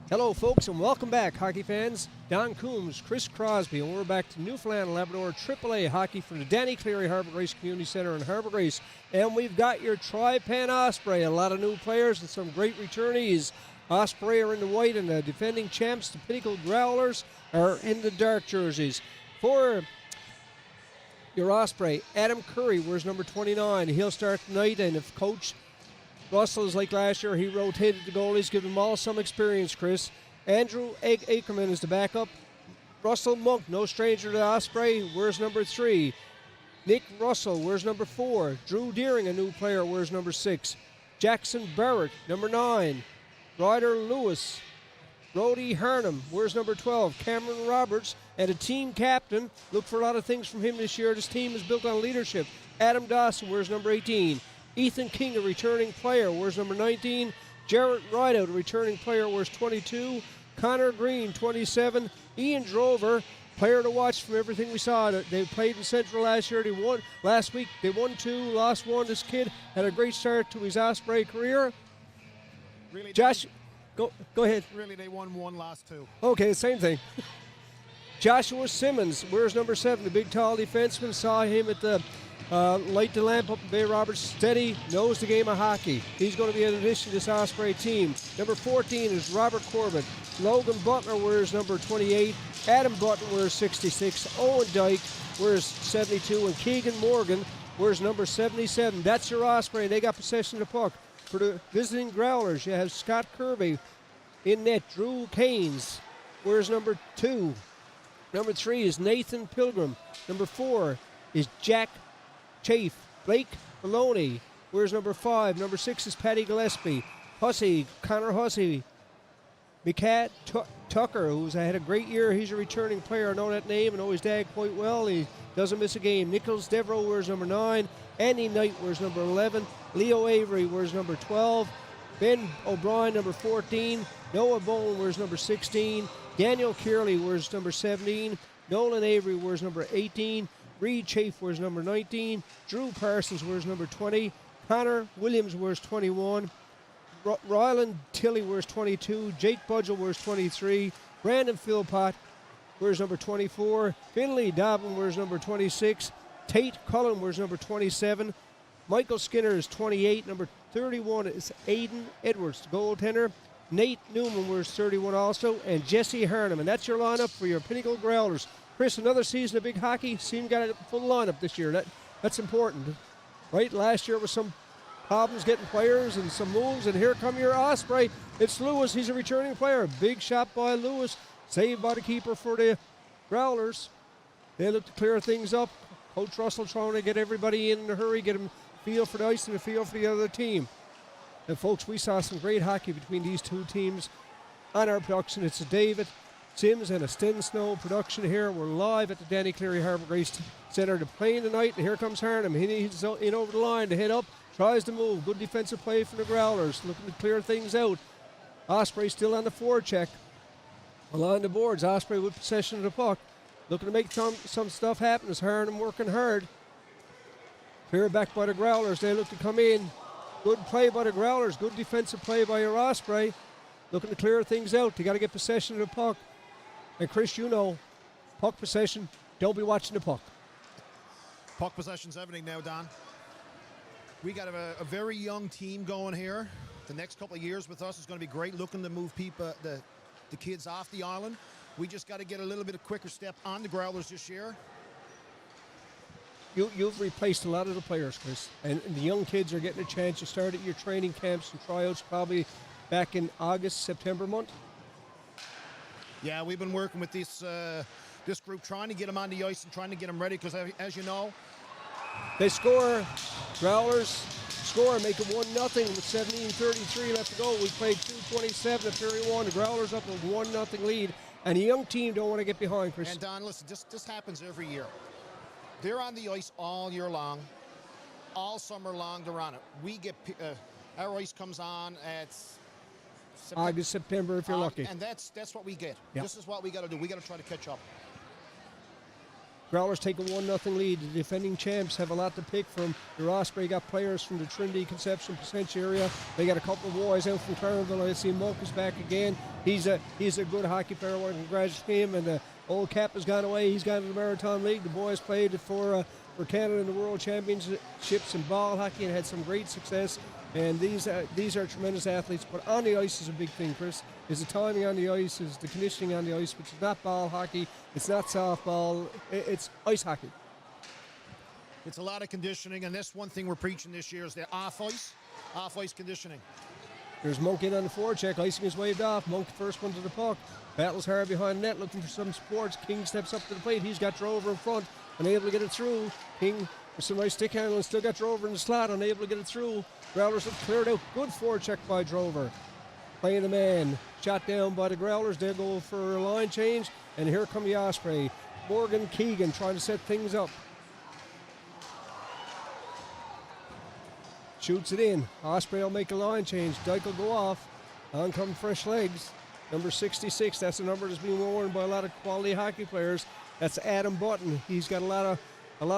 Hello, folks, and welcome back, hockey fans. Don Coombs, Chris Crosby, and we're back to Newfoundland and Labrador AAA hockey from the Cleary Harbour Grace Community Centre in Harbour Grace. And we've got your Tri-Pan Osprey, a lot of new players and some great returnees. Osprey are in the white, and the defending champs, the Pinnacle Growlers, are in the dark jerseys. For your Osprey, Adam Curry wears number 29. He'll start tonight, and if Coach Russell is like last year, he rotated the goalies, give them all some experience, Chris. Andrew Ackerman is the backup. Russell Monk, no stranger to Osprey, wears number 3. Nick Russell wears number 4. Drew Deering, a new player, wears number 6. Jackson Barrett, number 9. Ryder Lewis. Brody Harnham wears number 12. Cameron Roberts, and a team captain. Look for a lot of things from him this year. This team is built on leadership. Adam Dawson wears number 18. Ethan King, a returning player, wears number 19. Jarrett Rideout, a returning player, wears 22. Connor Green, 27. Ian Drover, player to watch from everything we saw. They played in Central last year. They won last week. They won 2, lost 1. This kid had a great start to his Osprey career. Really, Josh, go ahead. Really, they won 1, lost 2. Okay, same thing. Joshua Simmons wears number 7, the big tall defenseman. Saw him at the light the lamp up in Bay Roberts. Steady, knows the game of hockey. He's going to be an addition to this Osprey team. Number 14 is Robert Corbett. Logan Butler wears number 28. Adam Button wears 66. Owen Dyke wears 72. And Keegan Morgan wears number 77. That's your Osprey. They got possession of the puck. For the visiting Growlers, you have Scott Kirby in net. Drew Caines wears number 2. Number 3 is Nathan Pilgrim. Number 4 is Jack Chafe. Blake Maloney wears number 5. Number 6 is Paddy Gillespie. Connor Hussey. Mikat Tucker, who's had a great year. He's a returning player. I know that name and know his dad quite well. He doesn't miss a game. Nicholas Devereaux wears number 9. Andy Knight wears number 11. Leo Avery wears number 12. Ben O'Brien, number 14. Noah Bone wears number 16. Daniel Kearley wears number 17. Nolan Avery wears number 18. Reed Chafe wears number 19. Drew Parsons wears number 20. Connor Williams wears 21. Ryland Tilley wears 22. Jake Budgell wears 23. Brandon Philpott wears number 24. Finley Dobbin wears number 26. Tate Cullen wears number 27. Michael Skinner is 28. Number 31 is Aiden Edwards, goaltender. Nate Newman wears 31 also. And Jesse Harnham. And that's your lineup for your Pinnacle Growlers. Chris, another season of big hockey. Team got a full lineup this year. That's important, right? Last year was some problems getting players and some moves, and here come your Osprey. It's Lewis. He's a returning player. Big shot by Lewis. Saved by the keeper for the Growlers. They look to clear things up. Coach Russell trying to get everybody in a hurry, get them feel for the ice and a feel for the other team. And folks, we saw some great hockey between these two teams on our production. It's a David Sims and a Sten Snow production here. We're live at the Cleary Harbour Grace Centre to play tonight. And here comes Harnham. He's in over the line to hit up. Tries to move. Good defensive play from the Growlers. Looking to clear things out. Osprey still on the forecheck. Along the boards. Osprey with possession of the puck. Looking to make some stuff happen. As Harnham working hard. Clear back by the Growlers. They look to come in. Good play by the Growlers. Good defensive play by your Osprey. Looking to clear things out. They got to get possession of the puck. And Chris, you know, puck possession, don't be watching the puck. Puck possession's everything now, Don. We got a very young team going here. The next couple of years with us is going to be great, looking to move people, the kids off the island. We just got to get a little bit of quicker step on the Growlers this year. You've replaced a lot of the players, Chris, and the young kids are getting a chance to start at your training camps and tryouts probably back in August, September month. Yeah, we've been working with this group, trying to get them on the ice and trying to get them ready, because as you know, they score. Growlers score, make it 1-0 with 17:33 left to go. We played 2:27 at period 1. The Growlers up with 1-0 lead, and the young team don't want to get behind, Chris. And Don, listen, this happens every year. They're on the ice all year long, all summer long. They're on it. We get our ice comes on at August, September, if you're lucky. And that's what we get. Yep. This is what we got to do. We got to try to catch up. Growlers take a 1-0 lead. The defending champs have a lot to pick from. Your Osprey got players from the Trinity, Conception, Placentia area. They got a couple of boys out from Clarendon. I see Mocha's back again. He's a good hockey player. I want to congratulate him. And old Cap has gone away. He's gone to the Maritime League. The boys played for Canada in the World Championships in ball hockey and had some great success. And these are tremendous athletes. But on the ice is a big thing, Chris. Is the timing on the ice, is the conditioning on the ice, which is not ball hockey, it's not softball, it's ice hockey. It's a lot of conditioning, and that's one thing we're preaching this year is the off ice conditioning. There's Monk in on the forecheck, icing is waved off. Monk first one to the puck. Battles hard behind net, looking for some support. King steps up to the plate. He's got Drover in front, unable to get it through. King with some nice stick handling, still got Drover in the slot, unable to get it through. Growlers have cleared out. Good forecheck by Drover. Playing the man. Shot down by the Growlers. They'll go for a line change. And here come the Osprey. Morgan Keegan trying to set things up. Shoots it in. Osprey will make a line change. Dyke will go off. On come fresh legs. Number 66. That's a number that's been worn by a lot of quality hockey players. That's Adam Button. He's got a lot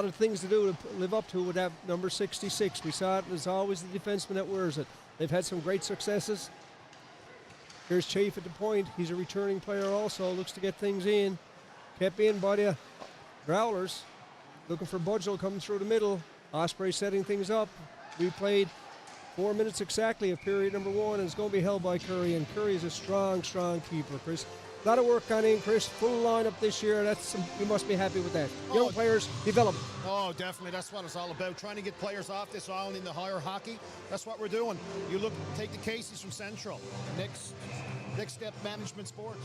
of things to do to live up to with that number 66. We saw it. It's always the defenseman that wears it. They've had some great successes. Here's Chafe at the point. He's a returning player also. Looks to get things in. Kept in by the Growlers. Looking for Budgel coming through the middle. Osprey setting things up. We played 4 minutes exactly of period number 1, and it's going to be held by Curry. And Curry is a strong, strong keeper, Chris. A lot of work on him, Chris. Full lineup this year. You must be happy with that. Young players, development. Oh, definitely. That's what it's all about. Trying to get players off this island into higher hockey. That's what we're doing. You look, take the Caseys from Central. Next step, management sports.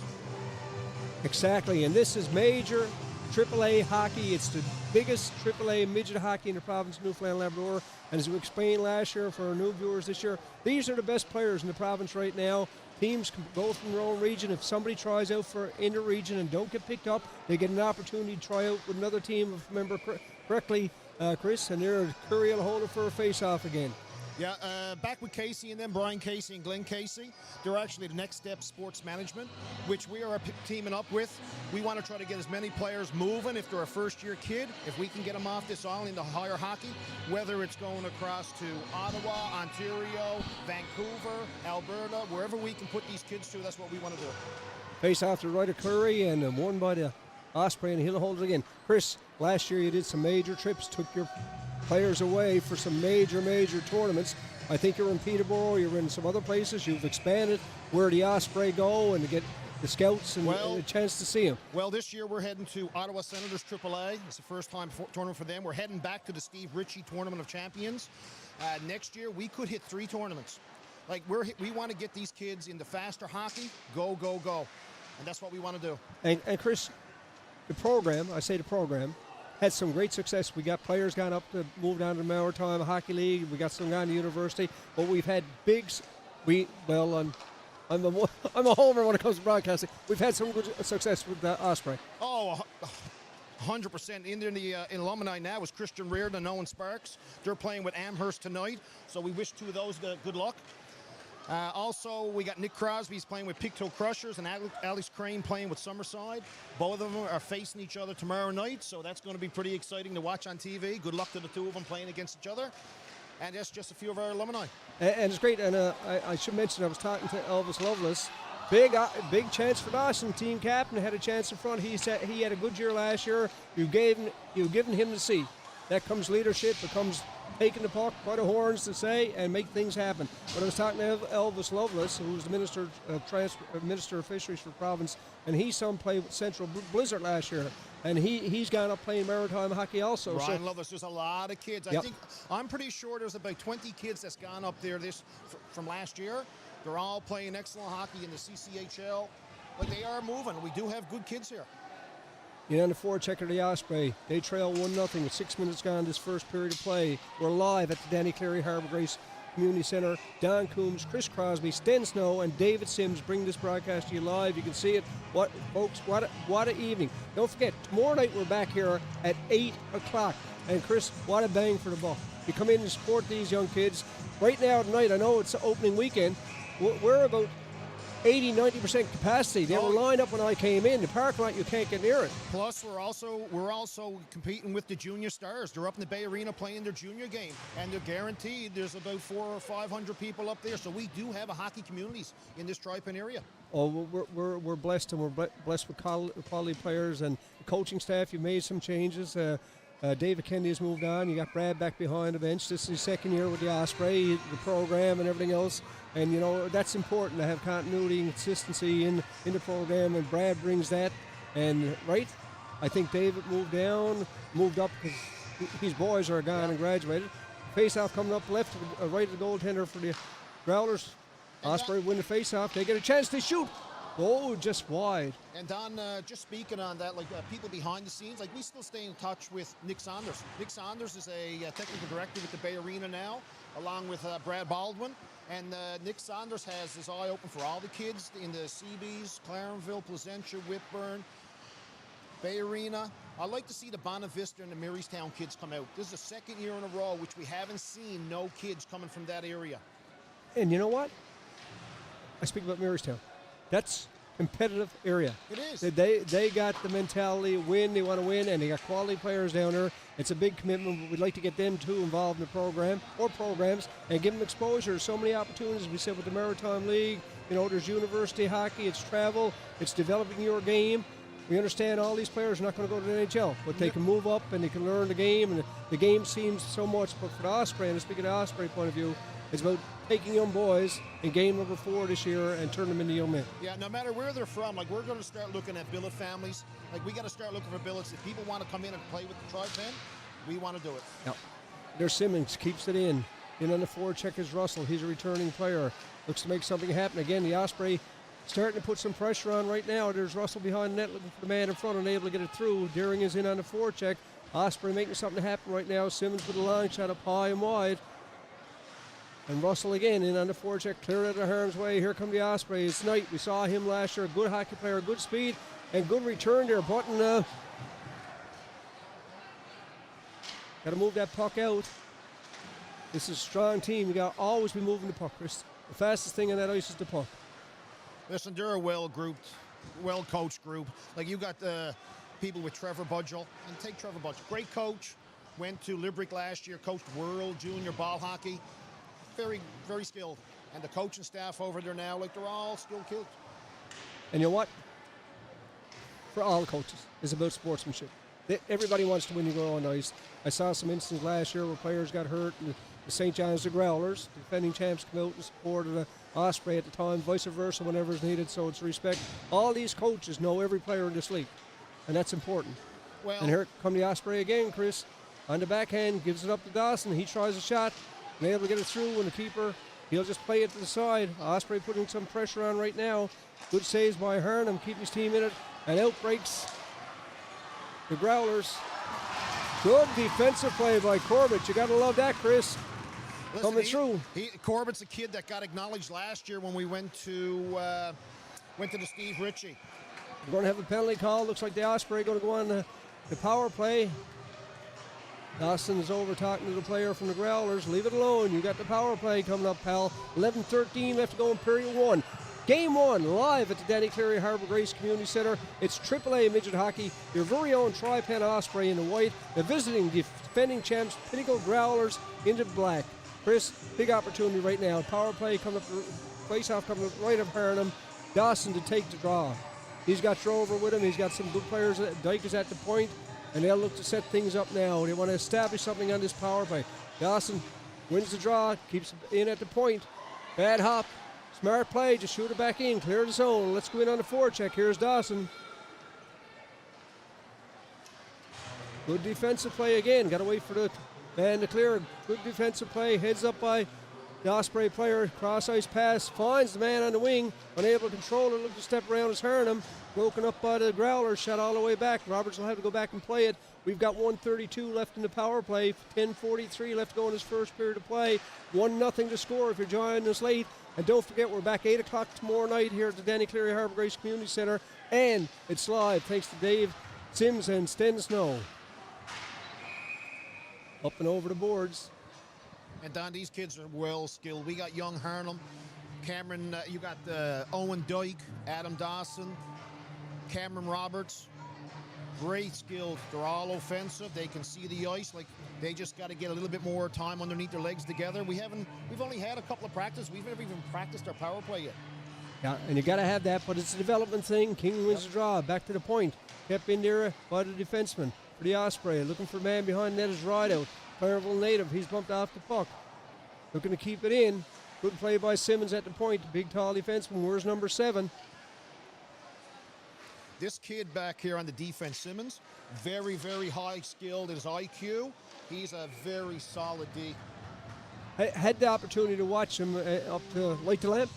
Exactly. And this is major AAA hockey. It's the biggest AAA midget hockey in the province of Newfoundland and Labrador. And as we explained last year for our new viewers this year, these are the best players in the province right now. Teams can go from their own region. If somebody tries out for inter-region and don't get picked up, they get an opportunity to try out with another team, if I remember correctly, Chris, and there Curry will hold it for a face-off again. Yeah, back with Casey and then Brian Casey and Glenn Casey. They're actually the Next Step Sports Management, which we are teaming up with. We want to try to get as many players moving if they're a first-year kid. If we can get them off this island into higher hockey, whether it's going across to Ottawa, Ontario, Vancouver, Alberta, wherever we can put these kids to, that's what we want to do. Face off to right of Cleary and won by the Osprey, and he'll hold it again. Chris, last year you did some major trips, took your players away for some major tournaments. I think you're in Peterborough, you're in some other places. You've expanded where the Osprey go and to get the scouts and a chance to see them. Well, this year we're heading to Ottawa Senators AAA. It's the first time tournament for them. We're heading back to the Steve Ritchie Tournament of Champions. Next year we could hit 3 tournaments. Like we want to get these kids into faster hockey. Go. And that's what we want to do. And Chris, the program had some great success. We got players gone up to move down to the Maritime Hockey League. We got some gone to university, but we've had I'm a homer when it comes to broadcasting. We've had some good success with the Osprey. Oh, 100%. In the alumni now is Christian Reardon and Owen Sparks. They're playing with Amherst tonight, so we wish 2 of those good luck. Also, we got Nick Crosby's playing with Pictou Crushers and Alex Crane playing with Summerside. Both of them are facing each other tomorrow night, so that's going to be pretty exciting to watch on TV. Good luck to the 2 of them playing against each other. And that's just a few of our alumni. And it's great. And I should mention, I was talking to Elvis Lovelace. Big chance for Dawson. Team captain had a chance in front. He said he had a good year last year. You've given him the seat. That comes leadership. It comes taking the puck by the horns to say and make things happen. But I was talking to Elvis Lovelace, who was the Minister of Fisheries for the province, and he saw him play with Central Blizzard last year. And he's gone up playing maritime hockey also. Ryan Lovelace, there's a lot of kids. I'm pretty sure there's about 20 kids that's gone up there from last year. They're all playing excellent hockey in the CCHL. But they are moving. We do have good kids here. On the forechecker of the Osprey, they trail 1-0 with 6 minutes gone this first period of play. We're live at the Danny Cleary Harbour Grace Community Centre. Don Coombs, Chris Crosby, Sten Snow, and David Sims bring this broadcast to you live. You can see it. Folks, what an evening. Don't forget, tomorrow night we're back here at 8 o'clock. And Chris, what a bang for the buck. You come in and support these young kids. Right now tonight, I know it's opening weekend. We're about 80-90% capacity. They were lined up when I came in. The parking lot, you can't get near it. Plus, we're also competing with the junior stars. They're up in the Bay Arena playing their junior game, and they're guaranteed there's about 400 or 500 people up there. So we do have a hockey communities in this Tri-Pen area. Oh, we're blessed, and we're blessed with quality players and the coaching staff. You made some changes. David Kennedy has moved on. You got Brad back behind the bench. This is his second year with the Osprey, the program, and everything else. And, you know, that's important to have continuity and consistency in the program, and Brad brings that. And, right, I think David moved up because his boys are gone and graduated. Face-off coming up left, right of the goaltender for the Growlers. Osprey win the face-off. They get a chance to shoot. Oh, just wide. And Don, just speaking on that, like people behind the scenes, like we still stay in touch with Nick Saunders. Nick Saunders is a technical director with the Bay Arena now, along with Brad Baldwin. And Nick Saunders has his eye open for all the kids in the CBs, Clarenville, Placentia, Whitburn, Bay Arena. I'd like to see the Bonavista and the Marystown kids come out. This is the second year in a row which we haven't seen no kids coming from that area. And you know what? I speak about Marystown. That's competitive area. It is. They got the mentality of win. They want to win, and they got quality players down there. It's a big commitment. We'd like to get them too involved in the program or programs and give them exposure. So many opportunities. We said with the Maritime League, you know, there's university hockey, it's travel, it's developing your game. We understand all these players are not going to go to the NHL, but they can move up and they can learn the game, and the game seems so much. But for the Osprey, and speaking of the Osprey point of view, it's about taking young boys in game number 4 this year and turn them into young men. Yeah, no matter where they're from, like we're going to start looking at billet families. Like we got to start looking for billets. If people want to come in and play with the Tri-Pen, we want to do it. Now, there's Simmons, keeps it in. In on the forecheck is Russell. He's a returning player. Looks to make something happen. Again, the Osprey starting to put some pressure on right now. There's Russell behind the net looking for the man in front and able to get it through. Deering is in on the forecheck. Osprey making something happen right now. Simmons with a line shot up high and wide. And Russell again in on the forecheck, clear out of harm's way. Here come the Osprey. It's Knight. We saw him last year. Good hockey player, good speed, and good return there. Button got to move that puck out. This is a strong team. You got to always be moving the puck, Chris. The fastest thing on that ice is the puck. Listen, they're a well-grouped, well-coached group. Like you got people with Trevor Budgell, and take Trevor Budgell. Great coach. Went to Limerick last year, coached World Junior Ball Hockey. Very, very skilled. And the coaching staff over there now, like they're all skilled kids. And you know what? For all the coaches, it's about sportsmanship. Everybody wants to win. You go on ice. I saw some instances last year where players got hurt, and the St. John's, the Growlers, defending champs, come out and support the Osprey at the time, vice versa, whenever it's needed. So it's respect. All these coaches know every player in this league, and that's important. Well, and here come the Osprey again, Chris. On the backhand, gives it up to Dawson. He tries a shot, and able to get it through, and the keeper, he'll just play it to the side. Osprey putting some pressure on right now. Good saves by Harnham, keep his team in it, and out breaks the Growlers. Good defensive play by Corbett. You got to love that, Chris. listen, Coming through. Corbett's a kid that got acknowledged last year when we went to the Steve Ritchie. We're going to have a penalty call. Looks like the Osprey going to go on the power play. Dawson is over talking to the player from the Growlers. Leave it alone. You got the power play coming up, pal. 11:13 left to go in period 1. Game 1 live at the Danny Cleary Harbour Grace Community Centre. It's AAA Midget Hockey. Your very own Tri-Pen Osprey in the white. The visiting defending champs, Pinnacle Growlers, into black. Chris, big opportunity right now. Power play coming up, face-off coming up right of Harnham. Dawson to take the draw. He's got Trover with him. He's got some good players. Dyke is at the point, and they'll look to set things up now. They want to establish something on this power play. Dawson wins the draw, keeps it in at the point. Bad hop. Smart play, just shoot it back in, clear the zone. Let's go in on the forecheck. Here's Dawson. Good defensive play again. Got to wait for the man to clear. Good defensive play. Heads up by the Osprey player. Cross ice pass. Finds the man on the wing. Unable to control it. Look to step around his Harnham. Broken up by the Growlers. Shot all the way back. Roberts will have to go back and play it. We've got 1:32 left in the power play. 10:43 left to go in his first period of play. 1-0 to score if you're joining us late. And don't forget, we're back 8 o'clock tomorrow night here at the Danny Cleary Harbour Grace Community Centre. And it's live thanks to Dave Sims and Sten Snow. Up and over the boards. And Don, these kids are well skilled. We got young Harnham. Cameron, you got Owen Dyke, Adam Dawson, Cameron Roberts. Great skilled. They're all offensive. They can see the ice. Like, they just got to get a little bit more time underneath their legs together. We've only had a couple of practices. We've never even practiced our power play yet. Yeah, and you got to have that, but it's a development thing. King wins the draw. Back to the point. Kept in there by the defenseman for the Osprey. Looking for a man behind net is Rideout. Clareville native. He's bumped off the puck. Looking to keep it in. Good play by Simmons at the point. Big, tall defenseman. Where's number 7? This kid back here on the defense, Simmons, very, very high skilled. His IQ, he's a very solid D. I had the opportunity to watch him up to Light the Lamp,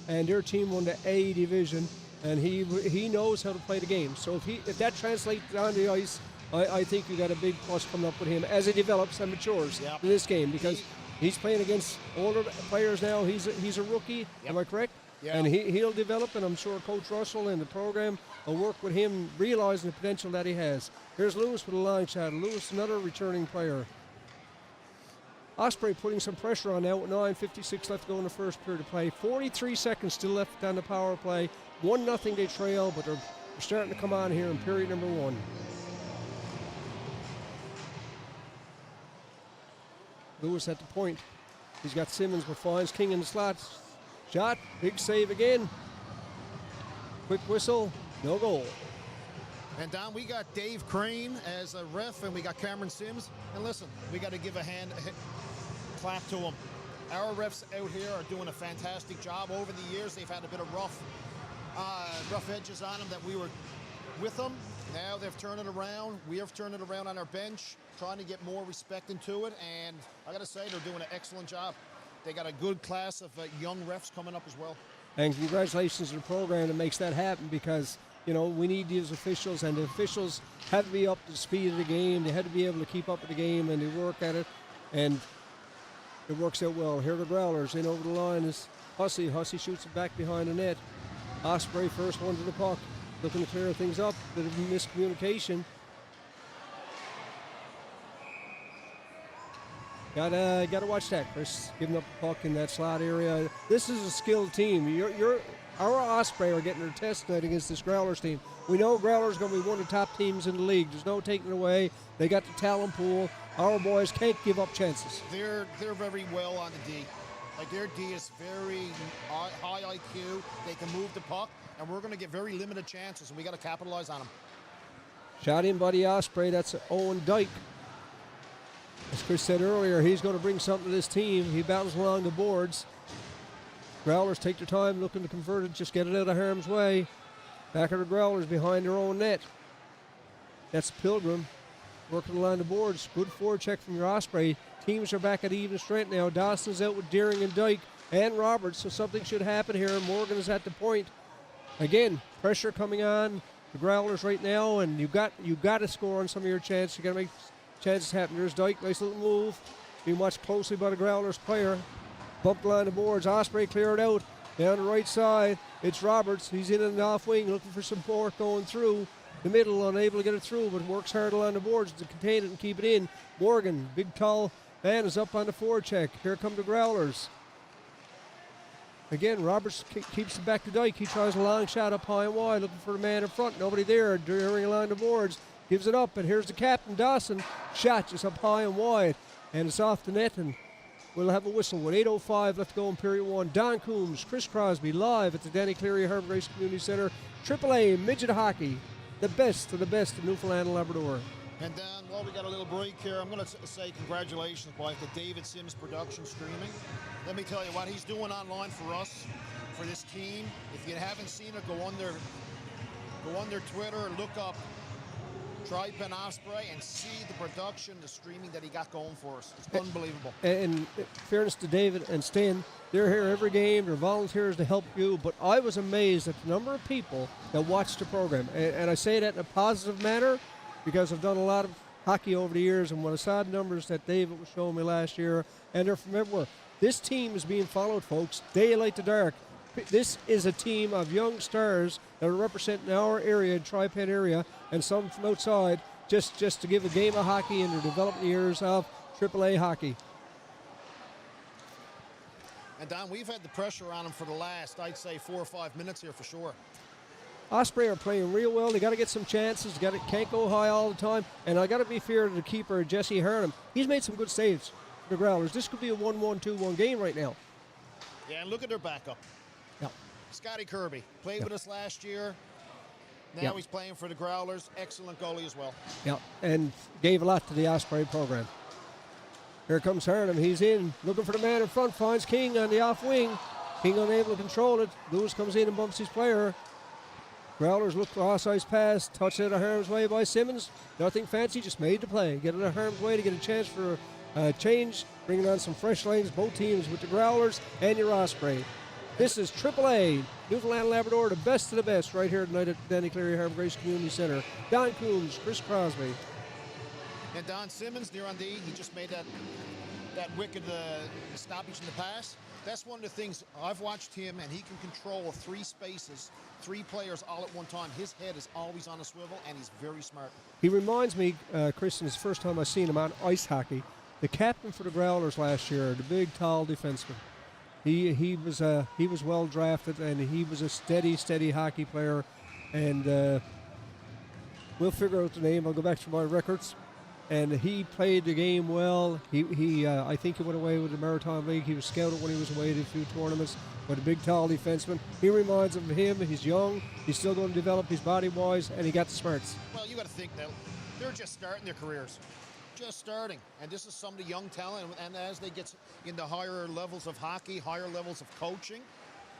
and their team won the A division, and he knows how to play the game. So if that translates on the ice, I think you got a big plus coming up with him as he develops and matures in this game, because he's playing against older players now. He's a rookie. Am I correct? Yeah. And he'll develop, and I'm sure Coach Russell and the program will work with him, realizing the potential that he has. Here's Lewis with a line shot. Lewis, another returning player. Osprey putting some pressure on now with 9:56 left to go in the first period of play. 43 seconds still left on the power play. 1-0 they trail, but they're starting to come on here in period number 1. Lewis at the point. He's got Simmons, but finds King in the slots. Shot, big save again. Quick whistle, no goal. And Don, we got Dave Crane as a ref, and we got Cameron Sims. And listen, we got to give a clap to them. Our refs out here are doing a fantastic job. Over the years, they've had a bit of rough edges on them that we were with them. Now they've turned it around. We have turned it around on our bench, trying to get more respect into it. And I got to say, they're doing an excellent job. They got a good class of young refs coming up as well. And congratulations to the program that makes that happen, because, you know, we need these officials, and the officials have to be up to the speed of the game. They had to be able to keep up with the game, and they work at it, and it works out well. Here are the Growlers. In over the line is Hussey. Hussey shoots it back behind the net. Osprey first one to the puck, looking to clear things up. Bit of miscommunication. Gotta watch that, Chris. Giving up the puck in that slot area. This is a skilled team. Our Osprey are getting their test tonight against this Growlers team. We know Growlers going to be one of the top teams in the league. There's no taking it away. They got the talent pool. Our boys can't give up chances. They're very well on the D. Like, their D is very high IQ. They can move the puck, and we're going to get very limited chances, and we got to capitalize on them. Shot in by the Osprey. That's Owen Dyke. As Chris said earlier, he's going to bring something to this team. He battles along the boards. Growlers take their time looking to convert it, just get it out of harm's way. Back of the Growlers behind their own net. That's Pilgrim working along the boards. Good forecheck from your Osprey. Teams are back at even strength now. Dawson's out with Deering and Dyke and Roberts, so something should happen here. Morgan is at the point. Again, pressure coming on the Growlers right now, and you got to score on some of your chances. You got to make chances happen. There's Dyke, nice little move. Being watched closely by the Growlers player. Bumped line the boards. Osprey cleared out down the right side. It's Roberts. He's in and off wing, looking for support going through the middle, unable to get it through, but works hard along the boards to contain it and keep it in. Morgan, big tall man, is up on the forecheck. Here come the Growlers. Again, Roberts keeps it back to Dyke. He tries a long shot up high and wide, looking for a man in front. Nobody there. During along the boards. Gives it up, and here's the captain, Dawson. Shot just up high and wide, and it's off the net, and we'll have a whistle with 8:05 left to go in period 1. Don Coombs, Chris Crosby, live at the Danny Cleary Harbour Grace Community Centre. AAA Midget Hockey, the best of the best of Newfoundland and Labrador. And Don, while we got a little break here, I'm going to say congratulations, boy, to David Sims Production Streaming. Let me tell you what he's doing online for us, for this team. If you haven't seen it, go on their Twitter, look up Tripen Osprey, and see the production, the streaming that he got going for us. It's unbelievable. And in fairness to David and Stan, they're here every game. They're volunteers to help you. But I was amazed at the number of people that watched the program. And I say that in a positive manner because I've done a lot of hockey over the years. And when I saw the numbers that David was showing me last year, and they're from everywhere. This team is being followed, folks, daylight to dark. This is a team of young stars that are representing our area, Tri-Pen area, and some from outside, just to give a game of hockey in their development years of AAA hockey. And Don, we've had the pressure on him for the last, I'd say, 4 or 5 minutes here for sure. Osprey are playing real well. They got to get some chances. Can't go high all the time. And I got to be fair to the keeper, Jesse Harnham. He's made some good saves for the Growlers. This could be a 1-1, 2-1 game right now. Yeah, and look at their backup. Yeah. Scotty Kirby played with us last year. Now he's playing for the Growlers. Excellent goalie as well. Yeah, and gave a lot to the Osprey program. Here comes Harnham. He's in, looking for the man in front. Finds King on the off wing. King unable to control it. Lewis comes in and bumps his player. Growlers look for offside pass. Touched out of Harnham's way by Simmons. Nothing fancy, just made the play. Get it out of Harnham's way to get a chance for a change. Bringing on some fresh lanes, both teams with the Growlers and your Osprey. This is AAA, Newfoundland Labrador, the best of the best, right here tonight at Danny Cleary Harbour Grace Community Center. Don Coombs, Chris Crosby. And Don Simmons near on D, he just made that wicked stoppage in the pass. That's one of the things I've watched him, and he can control 3 spaces, 3 players all at one time. His head is always on a swivel, and he's very smart. He reminds me, Chris, it's the first time I've seen him on ice hockey. The captain for the Growlers last year, the big, tall defenseman. He was well drafted, and he was a steady hockey player. And we'll figure out the name. I'll go back to my records. And he played the game well. I think he went away with the Maritime League. He was scouted when he was away at a few tournaments. But a big, tall defenseman. He reminds of him. He's young. He's still going to develop his body-wise, and he got the smarts. Well, you got to think that they're just starting their careers. Just starting. And this is some of the young talent. And as they get into higher levels of hockey, higher levels of coaching,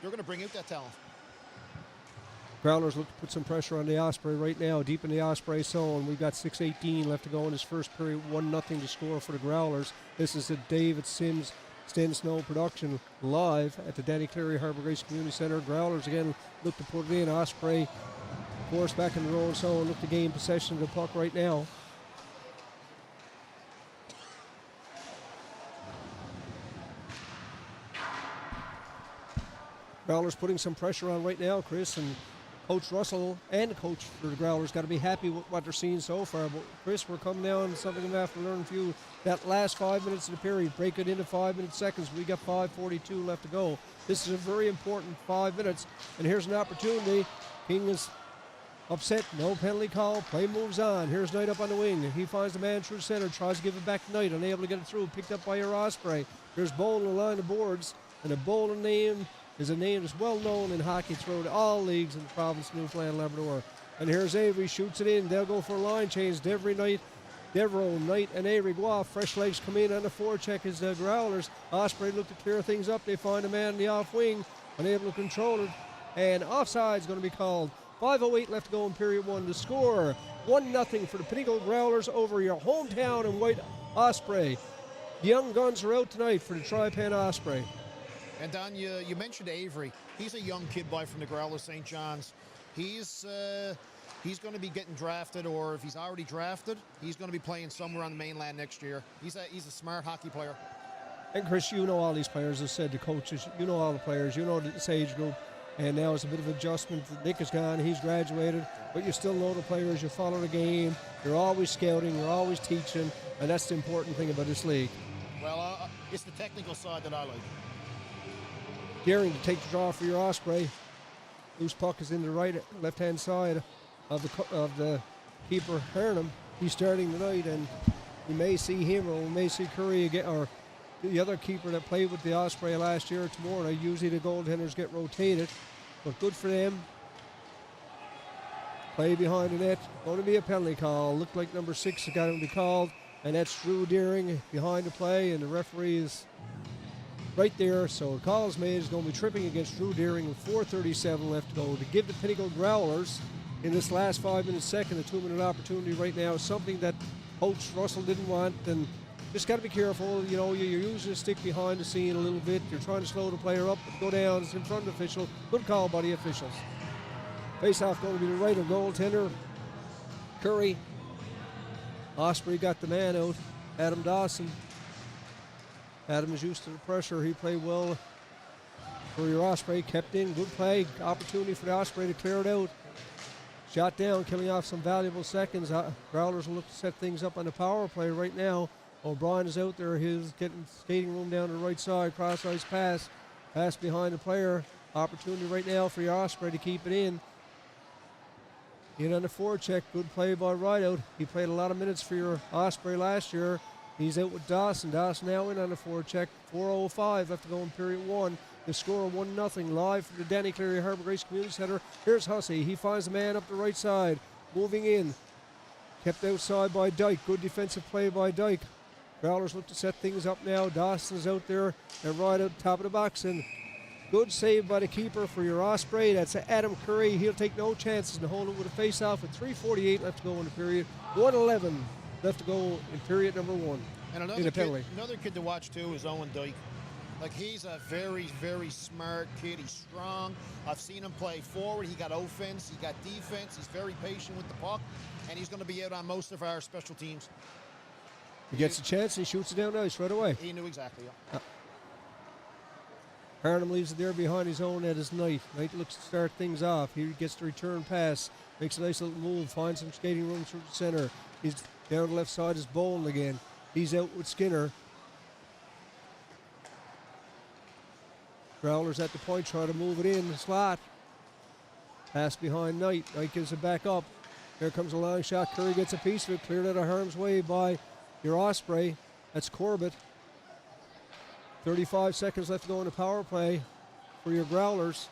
they're going to bring out that talent. Growlers look to put some pressure on the Osprey right now, deep in the Osprey zone. We've got 6:18 left to go in this first period, 1-0 to score for the Growlers. This is a David Sims Stan Snow production live at the Danny Cleary Harbour Grace Community Center. Growlers again look to put it in. Osprey, of course, back in the row zone, look to gain possession of the puck right now. Growlers putting some pressure on right now, Chris, and Coach Russell and the coach for the Growlers got to be happy with what they're seeing so far. But Chris, we're coming down to something we have to learn from you. That last 5 minutes of the period, break it into 5 minute seconds. We got 5:42 left to go. This is a very important 5 minutes, and here's an opportunity. King is upset, no penalty call, play moves on. Here's Knight up on the wing. He finds the man through center, tries to give it back to Knight, unable to get it through, picked up by your Osprey. Here's Boland on the line of boards, and the Boland name is a name that's well known in hockey throughout all leagues in the province of Newfoundland Labrador. And here's Avery, shoots it in. They'll go for a line change. Devereaux, Knight, and Avery go off. Fresh legs come in on the forecheck as the Growlers. Osprey look to clear things up. They find a man in the off wing, unable to control it. And offside's going to be called. 5:08 left to go in period 1. The score, 1-0 for the Pinnacle Growlers over your hometown in White Osprey. The young guns are out tonight for the Tri-Pen Osprey. And Don, you mentioned Avery. He's a young kid boy from the Growlers St. John's. He's going to be getting drafted, or if he's already drafted, he's going to be playing somewhere on the mainland next year. He's a smart hockey player. And Chris, you know all these players. As said, the coaches, you know all the players. You know this age group. And now it's a bit of adjustment. Nick is gone. He's graduated. But you still know the players. You follow the game. You're always scouting. You're always teaching. And that's the important thing about this league. Well, it's the technical side that I like. Gearing to take the draw for your Osprey. Loose puck is in the left-hand side of the keeper, Harnham. He's starting tonight, and we may see him, or we may see Curry again, or the other keeper that played with the Osprey last year tomorrow night. Usually the goaltenders get rotated, but good for them. Play behind the net. Going to be a penalty call. Looked like number 6 got him to be called, and that's Drew Deering behind the play, and the referee is right there. So the call is made. Is going to be tripping against Drew Deering with 4:37 left to go to give the Pinnacle Growlers in this last 5 minute second a 2 minute opportunity right now. Something that Coach Russell didn't want, and just got to be careful. You know, you're using a stick behind the scene a little bit. You're trying to slow the player up, go down. It's in front of the official. Good call by the officials. Face-off going to be the right of goaltender Curry. Osprey got the man out. Adam Dawson. Adam is used to the pressure. He played well for your Osprey. Kept in. Good play. Opportunity for the Osprey to clear it out. Shot down, killing off some valuable seconds. Growlers will look to set things up on the power play right now. O'Brien is out there. He's getting skating room down the right side. Cross ice pass. Pass behind the player. Opportunity right now for your Osprey to keep it in. In on the forecheck. Good play by Rideout. He played a lot of minutes for your Osprey last year. He's out with Dawson. Dawson now in on the forecheck. 4:05 left to go in period one. The score 1-0 live from the Danny Cleary Harbour Grace Community Centre. Here's Hussey. He finds the man up the right side. Moving in. Kept outside by Dyke. Good defensive play by Dyke. Growlers look to set things up now. Dawson's out there and right out top of the box. And good save by the keeper for your Osprey. That's Adam Curry. He'll take no chances and hold it with a face-off with 3:48 left to go in the period. 1:11 left to go in period number one. And another kid to watch too is Owen Dyke. Like, he's a very, very smart kid. He's strong. I've seen him play forward. He got offense. He got defense. He's very patient with the puck. And he's going to be out on most of our special teams. He gets a chance. He shoots it down the ice right away. He knew exactly. Yeah. Harnham leaves it there behind his own at his Knight. Knight looks to start things off. He gets the return pass. Makes a nice little move. Finds some skating room through the center. He's down the left side is Boland again. He's out with Skinner. Growlers at the point, try to move it in the slot. Pass behind Knight. Knight gives it back up. Here comes a long shot. Curry gets a piece of it. Cleared out of harm's way by your Osprey. That's Corbett. 35 seconds left to go in the power play for your Growlers.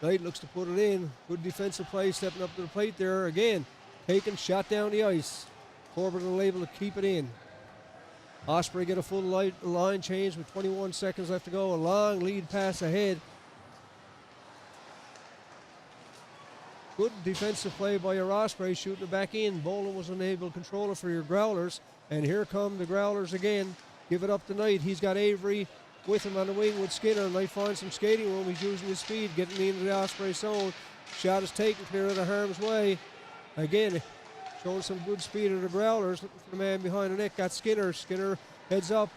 Knight looks to put it in. Good defensive play, stepping up to the plate there. Again, taken, shot down the ice. Corbett will able to keep it in. Osprey get a full line change with 21 seconds left to go. A long lead pass ahead. Good defensive play by your Osprey, shooting it back in. Boland was unable to control it for your Growlers. And here come the Growlers again. Give it up to Knight. He's got Avery with him on the wing with Skinner. Knight finds some skating room. He's using his speed, getting into the Osprey zone. Shot is taken, clear out of harm's way. Again, showing some good speed of the Growlers. Looking for the man behind the net. Got Skinner. Skinner heads up.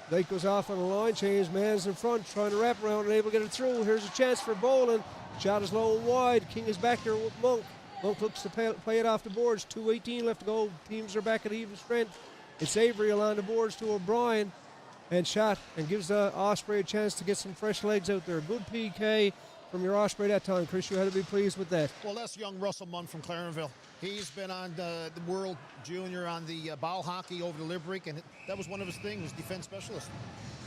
Knight goes off on a line change. Man's in front, trying to wrap around and able to get it through. Here's a chance for Boland. Shot is low and wide. King is back there with Monk. Monk looks to play it off the boards. 2:18 left to go. Teams are back at even strength. It's Avery along the boards to O'Brien. And shot and gives the Osprey a chance to get some fresh legs out there. Good PK from your Osprey that time. Chris, you had to be pleased with that. Well, that's young Russell Munn from Clarenville. He's been on the World Junior on the ball hockey over the Limerick, and that was one of his things, was defense specialist.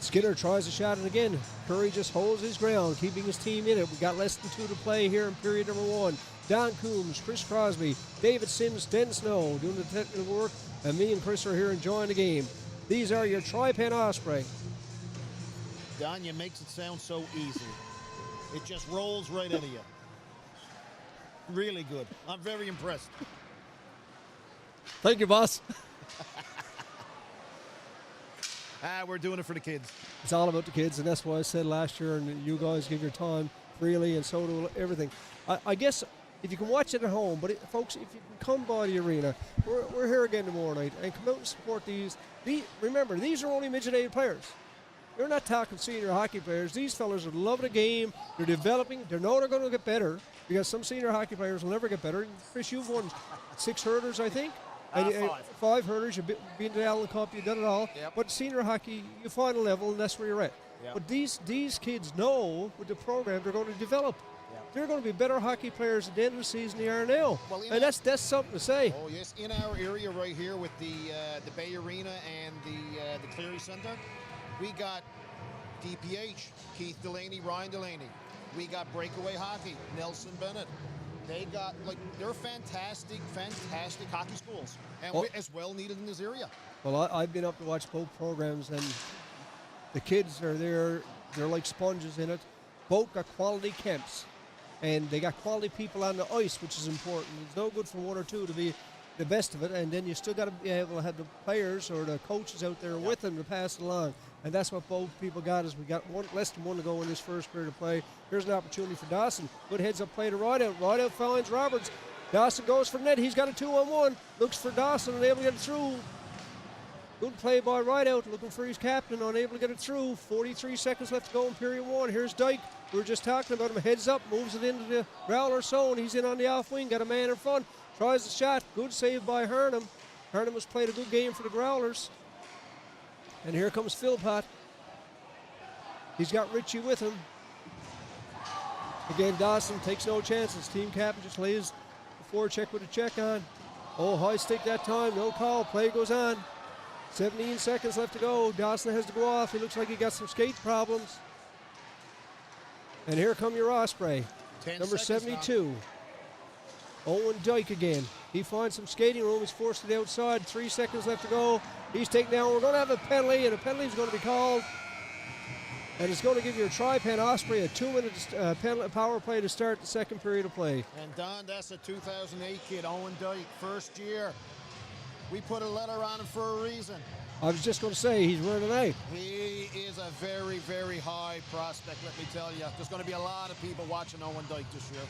Skinner tries a shot, and again, Curry just holds his ground, keeping his team in it. We got less than 2 to play here in period number one. Don Coombs, Chris Crosby, David Sims, Den Snow doing the technical work, and me and Chris are here enjoying the game. These are your Tri-Pen Osprey. Don, you makes it sound so easy. It just rolls right out of you. Really good. I'm very impressed. Thank you, boss. We're doing it for the kids. It's all about the kids, and that's why I said last year, and you guys give your time freely, and so do everything. I guess if you can watch it at home, but folks, if you can come by the arena, we're here again tomorrow night, and come out and support these. Remember, these are only midget A players. You're not talking senior hockey players. These fellas are loving the game. They're developing. They know they're going to get better, because some senior hockey players will never get better. Chris, you've won 6 hurdles, I think. 5 hurdles. You've been to the Allen Cup. You've done it all. Yep. But senior hockey, you find a level, and that's where you're at. Yep. But these kids know with the program they're going to develop. Yep. They're going to be better hockey players at the end of the season than they are now. Well, and that's something to say. Oh yes, in our area right here with the Bay Arena and the Cleary Center, we got DPH, Keith Delaney, Ryan Delaney. We got Breakaway Hockey, Nelson Bennett. They're fantastic hockey schools, and as well needed in this area. Well, I've been up to watch both programs, and the kids are there. They're like sponges in it. Both got quality camps, and they got quality people on the ice, which is important. It's no good for one or two to be the best of it, and then you still got to be able to have the players or the coaches out there with them to pass it along. And that's what both people got, is we got less than 1 to go in this first period of play. Here's an opportunity for Dawson. Good heads-up play to Rideout. Rideout finds Roberts. Dawson goes for the net. He's got a 2-on-1. Looks for Dawson, unable to get it through. Good play by Rideout, looking for his captain, unable to get it through. 43 seconds left to go in period one. Here's Dyke. We were just talking about him. Heads up, moves it into the Growler zone. He's in on the off wing, got a man in front. Tries the shot. Good save by Harnham. Harnham has played a good game for the Growlers. And here comes Philpott. He's got Richie with him. Again, Dawson takes no chances. Team captain just lays the forecheck with a check on. Oh, high stick that time. No call. Play goes on. 17 seconds left to go. Dawson has to go off. He looks like he got some skate problems. And here come your Osprey. Number 72. Owen Dyke again. He finds some skating room. He's forced to the outside. 3 seconds left to go. He's taken down. We're going to have a penalty, and a penalty is going to be called. And it's going to give your Tri-Pen Osprey a 2-minute power play to start the second period of play. And Don, that's a 2008 kid, Owen Dyke, first year. We put a letter on him for a reason. I was just going to say, he's running out. He is a very, very high prospect, let me tell you. There's going to be a lot of people watching Owen Dyke this year.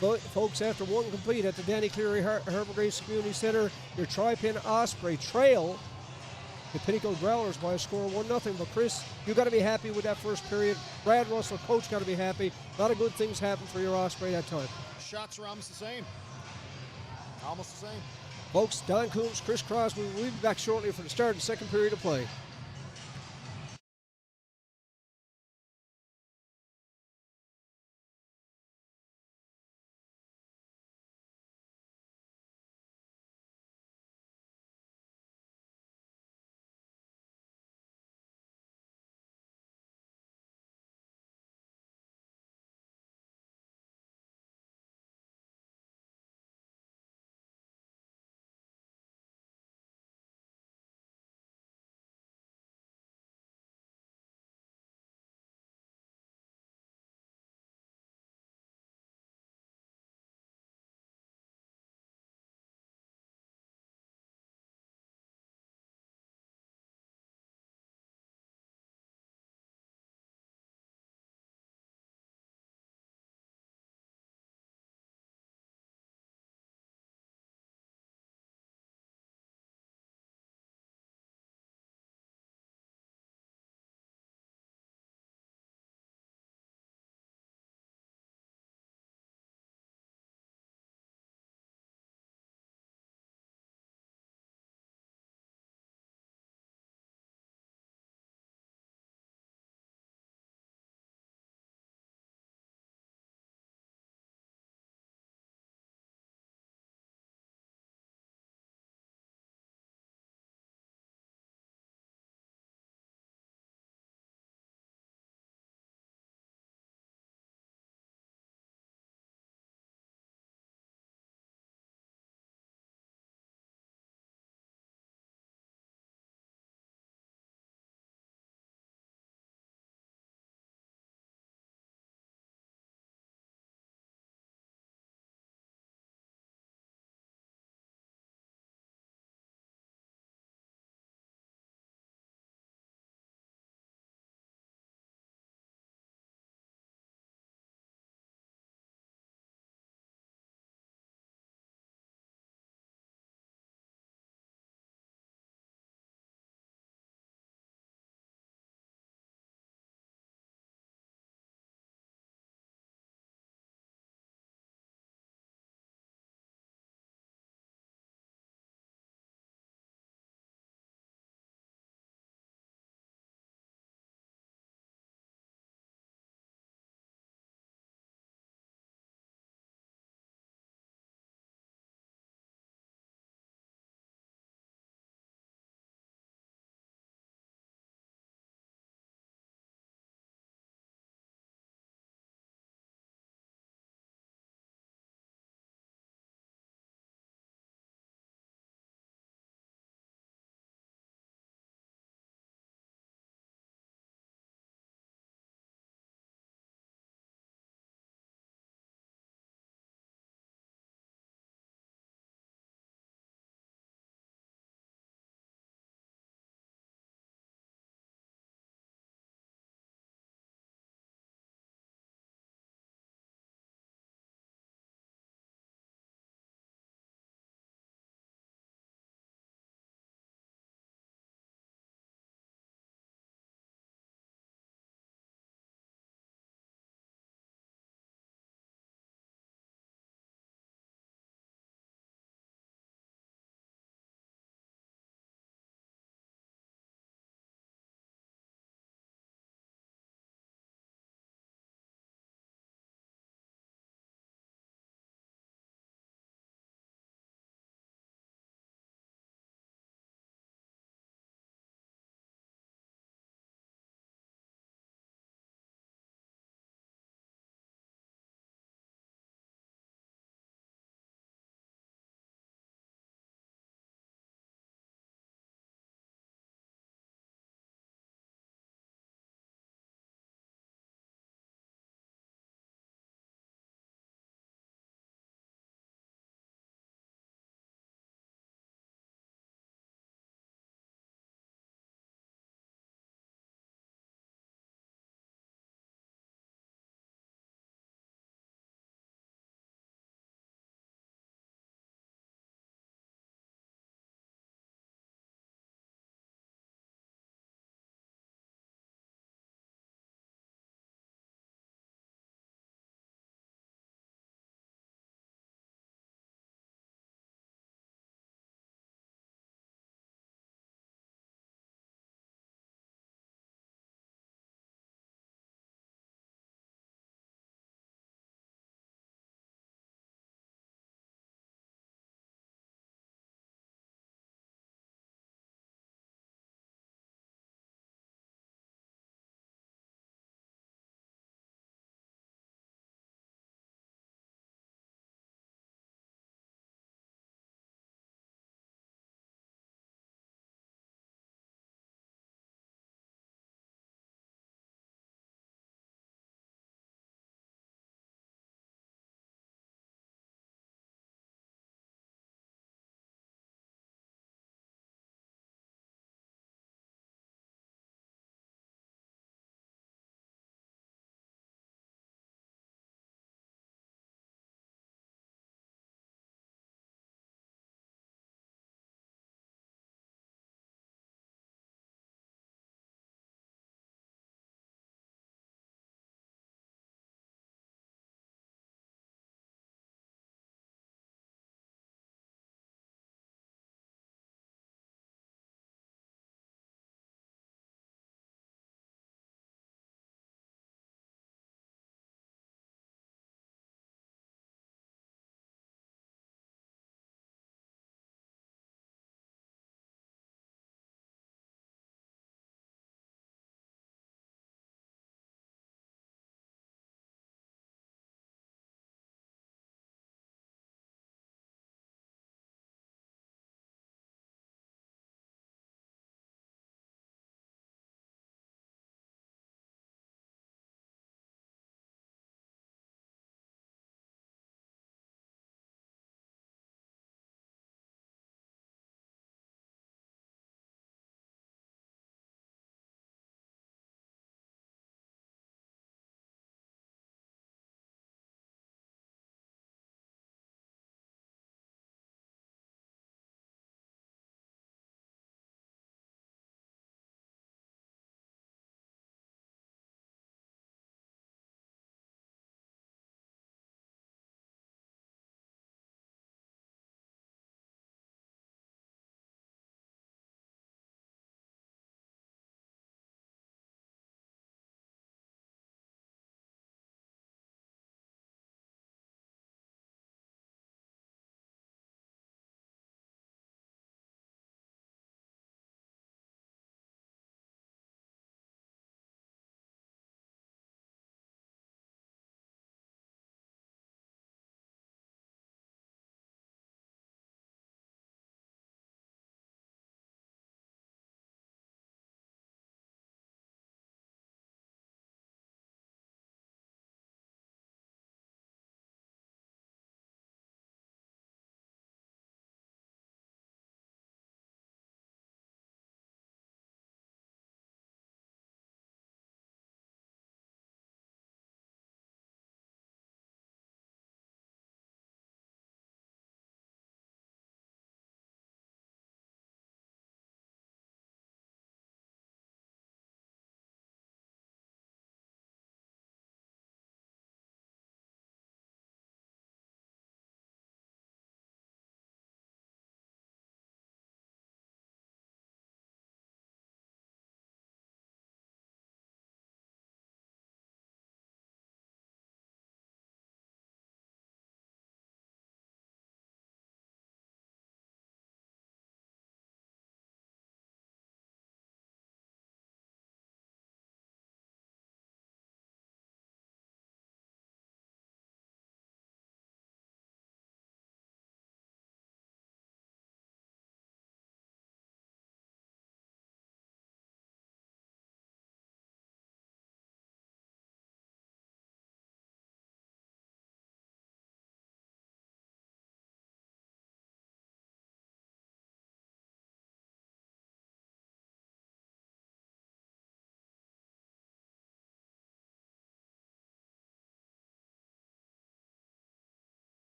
But folks, after one complete at the Danny Cleary Harbour Grace Community Centre, your Tri-Pen Osprey trail the Pinnacle Growlers by a score of 1-0. But Chris, you got to be happy with that first period. Brad Russell, coach, got to be happy. A lot of good things happened for your Osprey that time. Shots are almost the same. Almost the same. Folks, Don Coombs, Chris Crosby, we'll be back shortly for the start of the second period of play.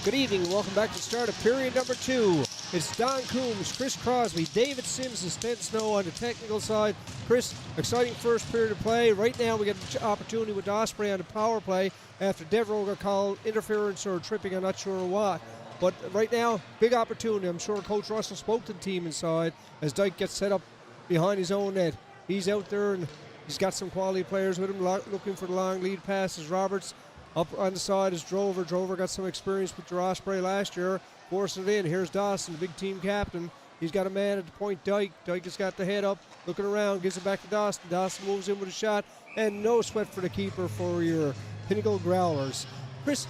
Good evening. Welcome back to the start of period number 2. It's Don Coombs, Chris Crosby, David Sims, and Spen Snow on the technical side. Chris, exciting first period of play. Right now we get an opportunity with Osprey on the power play after Devereaux got called interference or tripping, I'm not sure what. But right now, big opportunity. I'm sure Coach Russell spoke to the team inside as Dyke gets set up behind his own net. He's out there and he's got some quality players with him looking for the long lead passes. Roberts up on the side is Drover. Drover got some experience with your Osprey last year. Forcing it in. Here's Dawson, the big team captain. He's got a man at the point, Dyke. Dyke has got the head up, looking around, gives it back to Dawson. Dawson moves in with a shot, and no sweat for the keeper for your Pinnacle Growlers. Chris,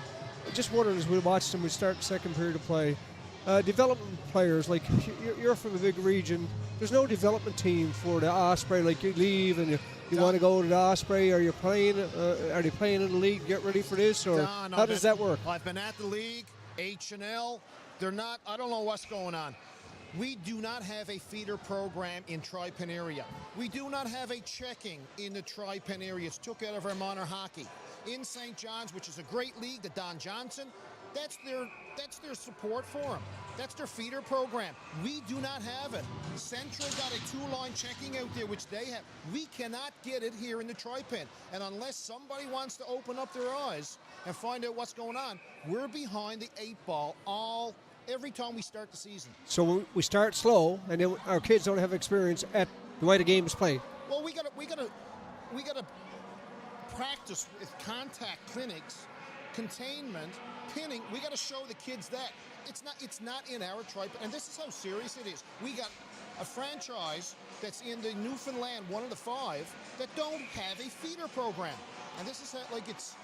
just wondering as we watched them, we start the second period of play. Development players, like you're from a big region. There's no development team for the Osprey. Like you leave and you want to go to the Osprey. Are you playing? Are they playing in the league? Get ready for this, or how does that work? I've been at the league, H&L. They're not. I don't know what's going on. We do not have a feeder program in Tri-Pen area. We do not have a checking in the Tri-Pen area. It's took out of our minor hockey. In St. John's, which is a great league, the Don Johnson, that's their support for them. That's their feeder program. We do not have it. Central got a 2-line checking out there, which they have. We cannot get it here in the Tri-Pen. And unless somebody wants to open up their eyes and find out what's going on, we're behind the 8-ball every time we start the season. So we start slow, and then our kids don't have experience at the way the game is played. Well, we gotta practice with contact clinics, containment, pinning. We got to show the kids that it's not in our Tri-Pen, and this is how serious it is. We got a franchise that's in the Newfoundland, one of the 5, that don't have a feeder program, and this is how, like it's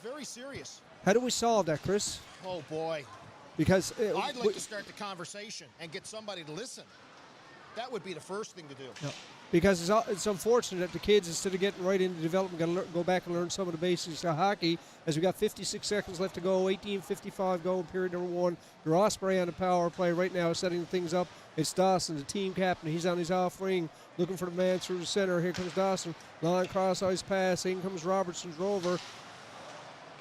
very serious. How do we solve that, Chris? Oh boy, because I'd like to start the conversation and get somebody to listen. That would be the first thing to do. Yeah. Because it's unfortunate that the kids, instead of getting right into development, got to go back and learn some of the basics of hockey. As we got 56 seconds left to go, 18:55 go, period number 1. Your Osprey on the power play right now, setting things up. It's Dawson, the team captain. He's on his off ring, looking for the man through the center. Here comes Dawson. Long cross ice pass. In comes Robertson Drover.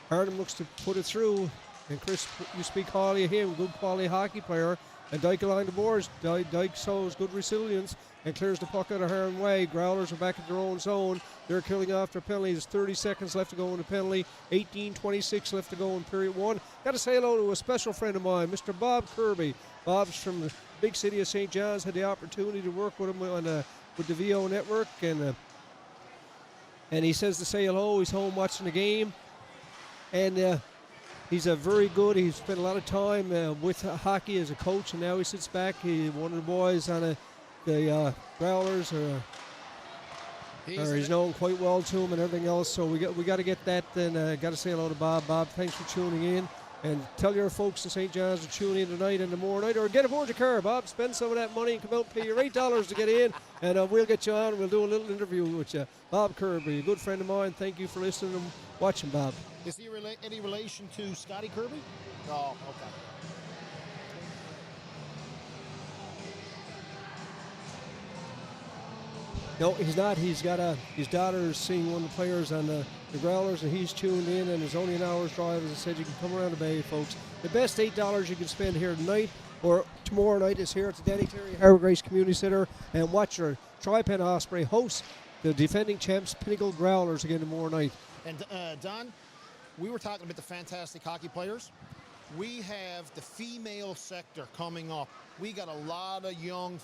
Harden looks to put it through. And Chris, you speak highly of him, good quality hockey player. And Dyke along the boards. Dyke shows good resilience and clears the puck out of Harden way. Growlers are back at their own zone. They're killing off their penalty. There's 30 seconds left to go in the penalty. 18:26 left to go in period 1. Got to say hello to a special friend of mine, Mr. Bob Kirby. Bob's from the big city of St. John's. Had the opportunity to work with him on with the VO network, and he says to say hello. He's home watching the game, and he's a very good. He's spent a lot of time with hockey as a coach, and now he sits back. He's one of the boys on the Growlers, he's known quite well to him and everything else. So we got to get that. And got to say hello to Bob. Bob, thanks for tuning in, and tell your folks in St. John's to tune in tonight and tomorrow night, or get aboard your car, Bob. Spend some of that money and come out and pay your $8 to get in, and we'll get you on. We'll do a little interview with you. Bob Kirby, a good friend of mine. Thank you for listening and watching, Bob. Is he any relation to Scotty Kirby? Oh, okay. No, he's not. He's got his daughter's seeing one of the players on the Growlers, and he's tuned in, and it's only an hour's drive. As I said, you can come around the bay, folks. The best $8 you can spend here tonight or tomorrow night is here at the Danny Terry Harbour Grace Community Center, and watch your Tri-Pen Osprey host the defending champs Pinnacle Growlers again tomorrow night. And Don, we were talking about the fantastic hockey players. We have the female sector coming up. We got a lot of young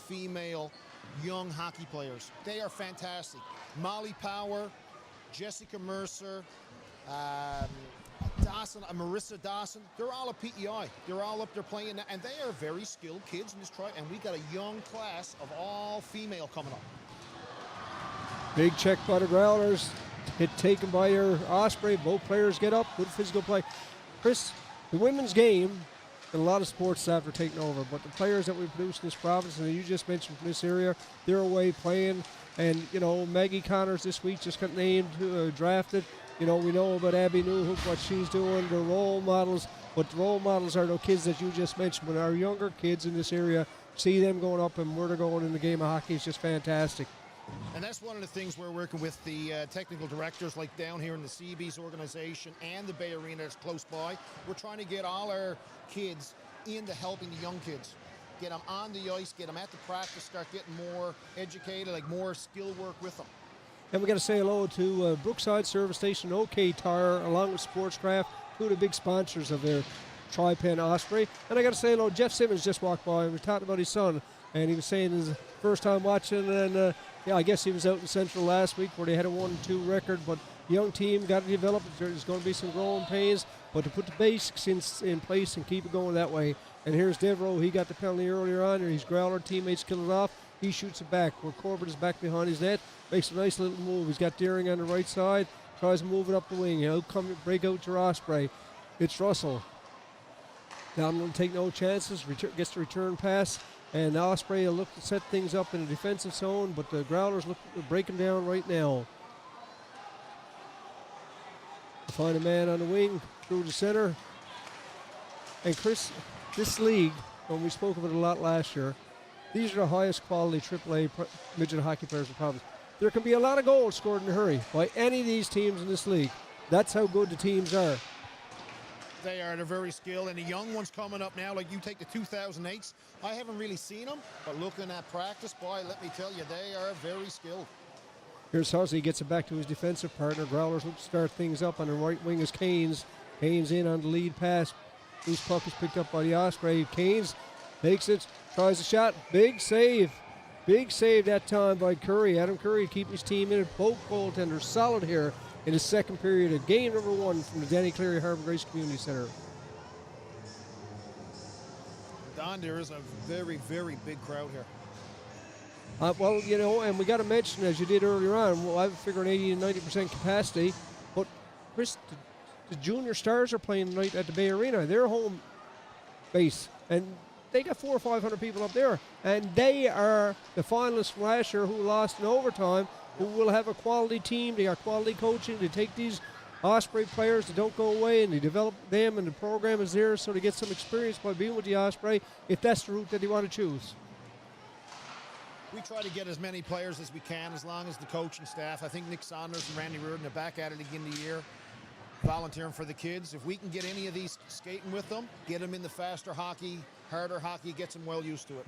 hockey players. They are fantastic. Molly Power, Jessica Mercer, Dawson, Marissa Dawson, they're all at PEI. They're all up there playing, and they are very skilled kids in this try. And we got a young class of all female coming up. Big check by the Growlers. Hit taken by your Osprey. Both players get up. Good physical play. Chris, the women's game, and a lot of sports staff are taking over, but the players that we produce in this province, and you just mentioned from this area, they're away playing. And, Maggie Connors this week just got named, drafted. We know about Abby Newhook, what she's doing, the role models. But the role models are the kids that you just mentioned. When our younger kids in this area see them going up and where they're going in the game of hockey is just fantastic. And that's one of the things we're working with the technical directors, like down here in the Seabees organization and the Bay Arena that's close by. We're trying to get all our kids into helping the young kids. Get them on the ice, get them at the practice, start getting more educated, like more skill work with them. And we got to say hello to Brookside Service Station, OK Tire, along with Sportscraft, two of the big sponsors of their Tri-Pen Osprey. And I got to say hello, Jeff Simmons just walked by and we talked about his son, and he was saying his first time watching, and yeah, I guess he was out in Central last week where they had a 1-2 record, but young team got to develop. There's going to be some growing pains, but to put the basics in place and keep it going that way. And here's Devereaux. He got the penalty earlier on, and his Growler teammates kill it off. He shoots it back where Corbett is back behind his net, makes a nice little move. He's got Deering on the right side, tries to move it up the wing. Break out to Osprey. It's Russell. Down will take no chances, gets the return pass, and Osprey will look to set things up in a defensive zone, but the Growlers look to break him down right now. Find a man on the wing, through the center. And Chris, this league, when we spoke of it a lot last year, these are the highest quality AAA midget hockey players in the province. There can be a lot of goals scored in a hurry by any of these teams in this league. That's how good the teams are. They are. They're very skilled, and the young ones coming up now, like you take the 2008s, I haven't really seen them, but looking at practice, boy, let me tell you, they are very skilled. Here's Hussey, gets it back to his defensive partner. Growlers look to start things up on the right wing is Canes. Canes in on the lead pass. Loose puck is picked up by the Osprey. Canes takes it, tries a shot. Big save. Big save that time by Curry. Adam Curry to keep his team in it. Both goaltenders solid here in the second period of game number 1 from the Danny Cleary Harbour Grace Community Center. Don, there is a very, very big crowd here. Well, you know, and we got to mention, as you did earlier on, well, I figure an 80 to 90% capacity, but Chris, the junior stars are playing tonight at the Bay Arena, their home base, and they got 400 or 500 people up there, and they are the finalists from last year who lost in overtime, who will have a quality team. They got quality coaching. They take these Osprey players that don't go away, and they develop them, and the program is there so they get some experience by being with the Osprey if that's the route that they want to choose. We try to get as many players as we can, as long as the coaching staff. I think Nick Saunders and Randy Reardon are back at it again the year, volunteering for the kids. If we can get any of these skating with them, get them in the faster hockey, harder hockey, gets them well used to it.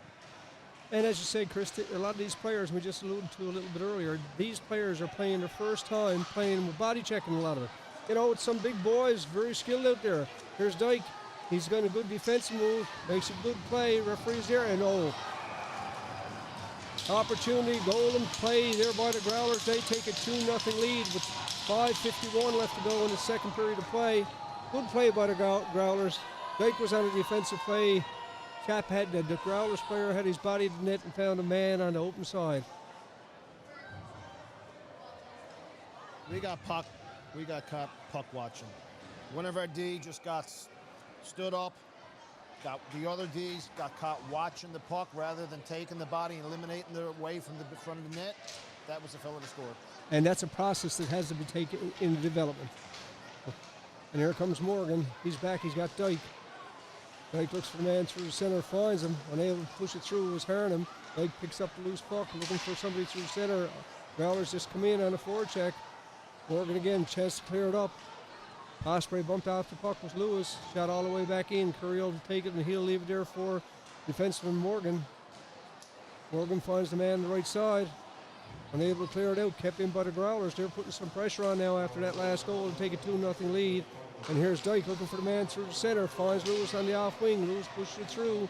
And as you said, Chris, a lot of these players, we just alluded to a little bit earlier, these players are playing their first time playing with body checking, a lot of it. You know, it's some big boys, very skilled out there. Here's Dyke. He's got a good defensive move, makes a good play, referee's there, and opportunity, golden play there by the Growlers. They take a 2-0 lead with 5:51 left to go in the second period of play. Good play by the Growlers. Dyke was on a defensive play. The Growlers player had his body to the net and found a man on the open side. We got puck watching. One of our D just got stood up. The other Ds got caught watching the puck rather than taking the body and eliminating it away from the front of the net. That was the fellow that scored. And that's a process that has to be taken into development. And here comes Morgan. He's back. He's got Dyke. Dyke looks for the man through the center, finds him. Unable to push it through was Harnham. Dyke picks up the loose puck, looking for somebody through the center. Growlers just come in on a forecheck. Morgan again, chance to clear it up. Osprey bumped off the puck with Lewis. Shot all the way back in. Curry will take it, and he'll leave it there for defenseman Morgan. Morgan finds the man on the right side. Unable to clear it out. Kept in by the Growlers. They're putting some pressure on now after that last goal and take a 2-0 lead. And here's Dyke looking for the man through the center. Finds Lewis on the off wing. Lewis pushes it through.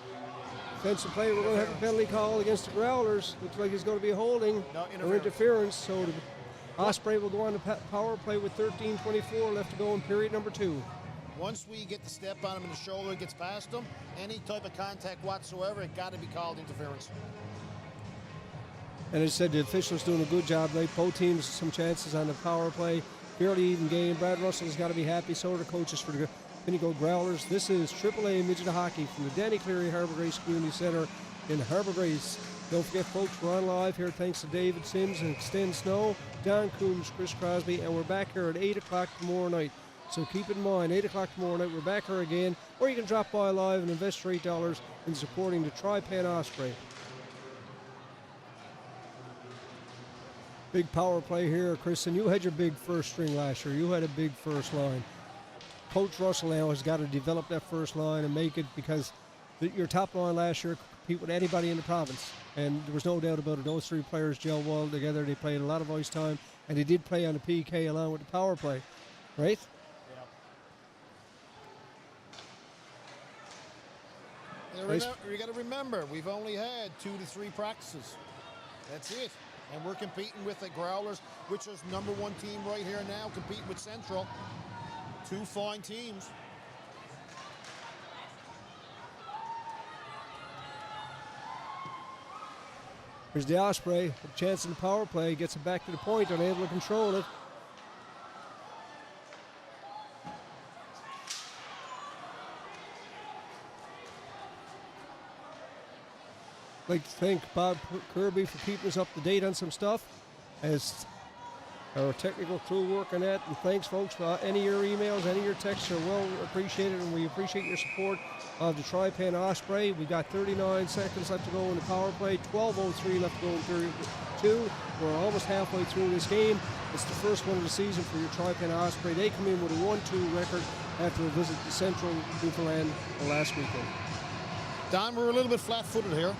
Defensive play. We're going to have a penalty call against the Growlers. Looks like it's going to be a holding or interference. So the Osprey will go on to power play with 13:24 left to go in period number 2. Once we get the step on him in the shoulder, gets past him, any type of contact whatsoever, it got to be called interference. And as I said, the officials doing a good job. Like both teams some chances on the power play. Fairly even game. Brad Russell's got to be happy. So are the coaches for the Pinnacle Growlers. This is AAA Midget Hockey from the Danny Cleary Harbour Grace Community Center in Harbour Grace. Don't forget, folks, we're on live here thanks to David Sims and Extend Snow, Don Coombs, Chris Crosby, and we're back here at 8 o'clock tomorrow night. So keep in mind, 8 o'clock tomorrow night, we're back here again, or you can drop by live and invest your $8 in supporting the Tri-Pen Osprey. Big power play here, Kristen. You had your big first string last year. You had a big first line. Coach Russell now has got to develop that first line and make it, because your top line last year could compete with anybody in the province. And there was no doubt about it. Those three players gel well together. They played a lot of ice time, and they did play on the PK along with the power play, right? You got to remember, we've only had 2 to 3 practices. That's it. And we're competing with the Growlers, which is #1 team right here now, competing with Central. 2 fine teams. Here's the Osprey, a chance in the power play, gets it back to the point, unable to control it. I'd like to thank Bob Kirby for keeping us up to date on some stuff, as our technical crew work on that. And thanks, folks, for any of your emails, any of your texts are well appreciated, and we appreciate your support of the Tri-Pan Osprey. We've got 39 seconds left to go in the power play, 12:03 left to go in 32. We're almost halfway through this game. It's the first one of the season for your Tri-Pan Osprey. They come in with a 1-2 record after a visit to Central Newfoundland last weekend. Don, we're a little bit flat-footed here.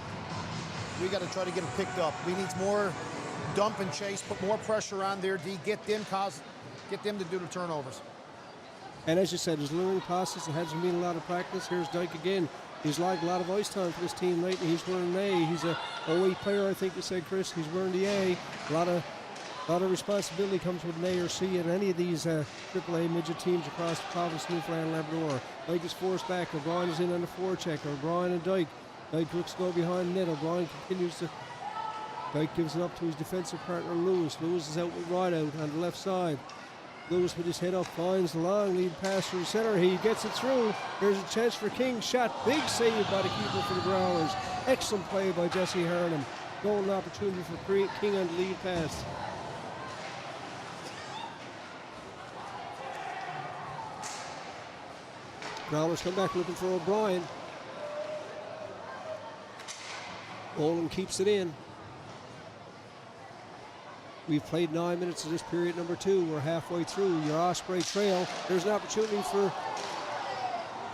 We got to try to get it picked up. We need more dump and chase, put more pressure on their D, get them to do the turnovers. And as you said, there's a learning process. It hasn't been a lot of practice. Here's Dyke again. He's logged a lot of ice time for this team lately. He's wearing an A. He's a 08 player, I think you said, Chris. He's wearing the A. A lot of responsibility comes with an A or C at any of these AAA midget teams across the province of Newfoundland and Labrador. Dyke is forced back. O'Brien is in on the forecheck. O'Brien and Dyke. Dyke looks to go behind the net. O'Brien continues to... Dyke gives it up to his defensive partner, Lewis. Lewis is out with Rideout on the left side. Lewis with his head up finds the long lead pass through center. He gets it through. There's a chance for King. Shot. Big save by the keeper for the Growlers. Excellent play by Jesse Harnham. Golden opportunity for King on the lead pass. Growlers come back looking for O'Brien. Olin keeps it in. We've played 9 minutes of this period number 2. We're halfway through. Your Osprey trail. There's an opportunity for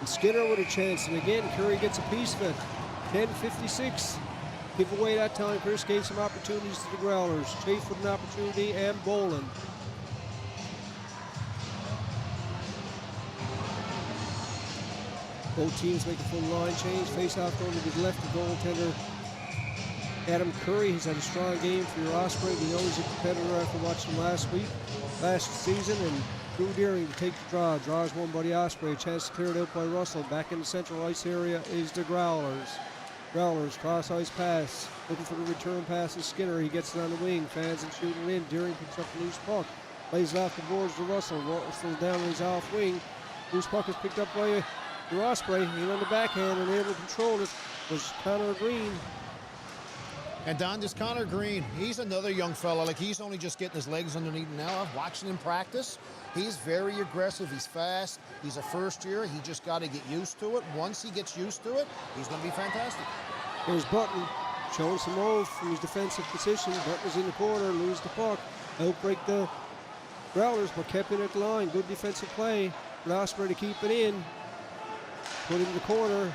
Skinner with a chance. And again, Curry gets a piece of it. 10:56. Give away that time. Chris gave some opportunities to the Growlers. Chafe with an opportunity, and Boland. Both teams make a full line change. Face off going to the left of goaltender Adam Curry. He's had a strong game for your Osprey. We know he's a competitor after watching last season, and Drew Deering to take the draw. Draws one by the Osprey. A chance to clear it out by Russell. Back in the central ice area is the Growlers. Growlers cross ice pass. Looking for the return pass is Skinner. He gets it on the wing. Fans and shooting it in. Deering picks up the loose puck. Lays it off the boards to Russell. Russell down on his off wing. Loose puck is picked up by your Osprey. He on the backhand and able to control it was Connor Green. And Don, this Connor Green, he's another young fella. Like, he's only just getting his legs underneath him now. I've watched him practice. He's very aggressive. He's fast. He's a first year. He just got to get used to it. Once he gets used to it, he's going to be fantastic. Here's Button showing some move from his defensive position. Button's in the corner, lose the puck. Outbreak the Growlers, but kept it at the line. Good defensive play. Osprey to keep it in. Put it in the corner.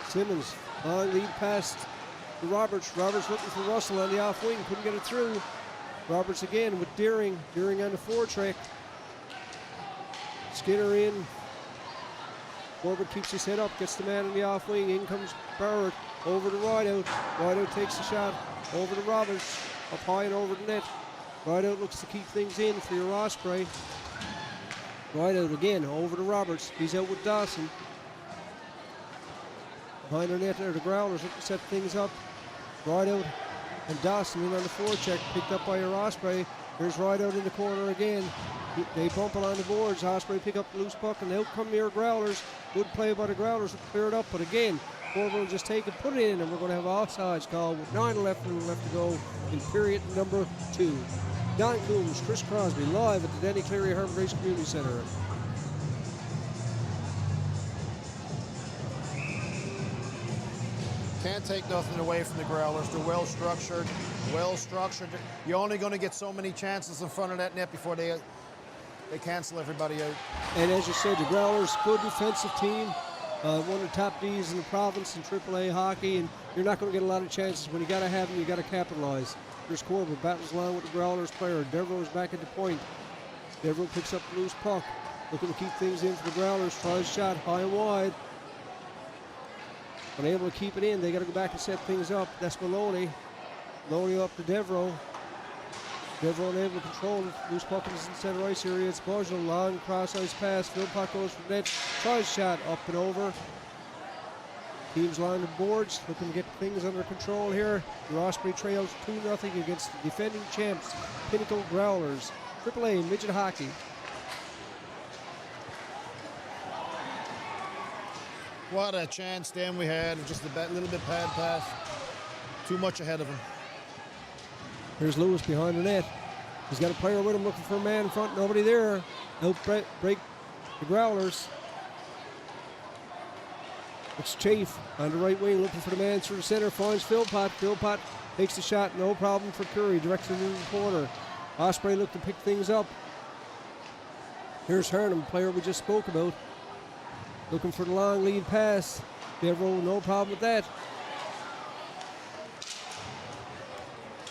Simmons on lead past to Roberts. Roberts looking for Russell on the off wing. Couldn't get it through. Roberts again with Deering. Deering on the forecheck. Skinner in. Corbett keeps his head up. Gets the man on the off wing. In comes Barrett. Over to Rideout. Rideout takes the shot. Over to Roberts. Up high and over the net. Rideout looks to keep things in for your Osprey. Rideout again. Over to Roberts. He's out with Dawson. Behind our net there, the Growlers look to set things up. Rideout and Dawson in on the forecheck, picked up by your Osprey. Here's Rideout in the corner again. They bump along the boards. Osprey pick up the loose puck, and out come your Growlers. Good play by the Growlers to clear it up, but again, Corbin will just take it, put it in, and we're going to have offsides call with 9 left to go in period number 2. Don Coombs, Chris Crosby, live at the Denny Cleary Harbour Community Center. Can't take nothing away from the Growlers. They're well structured. You're only going to get so many chances in front of that net before they cancel everybody out. And as you said, the Growlers, good defensive team. One of the top Ds in the province in AAA hockey, and you're not going to get a lot of chances. When you got to have them, you got to capitalize. Here's Corbett, battles along with the Growlers player. Devereaux's back at the point. Devereaux picks up the loose puck. Looking to keep things in for the Growlers. Tries shot high and wide. Unable to keep it in. They got to go back and set things up. That's Maloney. Maloney up to Devereaux. Devereaux unable to control it. Loose puck is in the center ice area. It's Bourgeois. Long cross ice pass. Philpott goes for net. Tries shot up and over. Teams line the boards. Looking to get things under control here. The Osprey trails 2-0 against the defending champs, Pinnacle Growlers. AAA midget hockey. What a chance then we had. Just a little bit pad pass. Too much ahead of him. Here's Lewis behind the net. He's got a player with him looking for a man in front. Nobody there. He'll break the Growlers. It's Chafe on the right wing looking for the man through the center. Finds Philpott. Philpott takes the shot. No problem for Curry. Directs it into the corner. Osprey looked to pick things up. Here's Hernham, player we just spoke about. Looking for the long lead pass. Devereaux, no problem with that.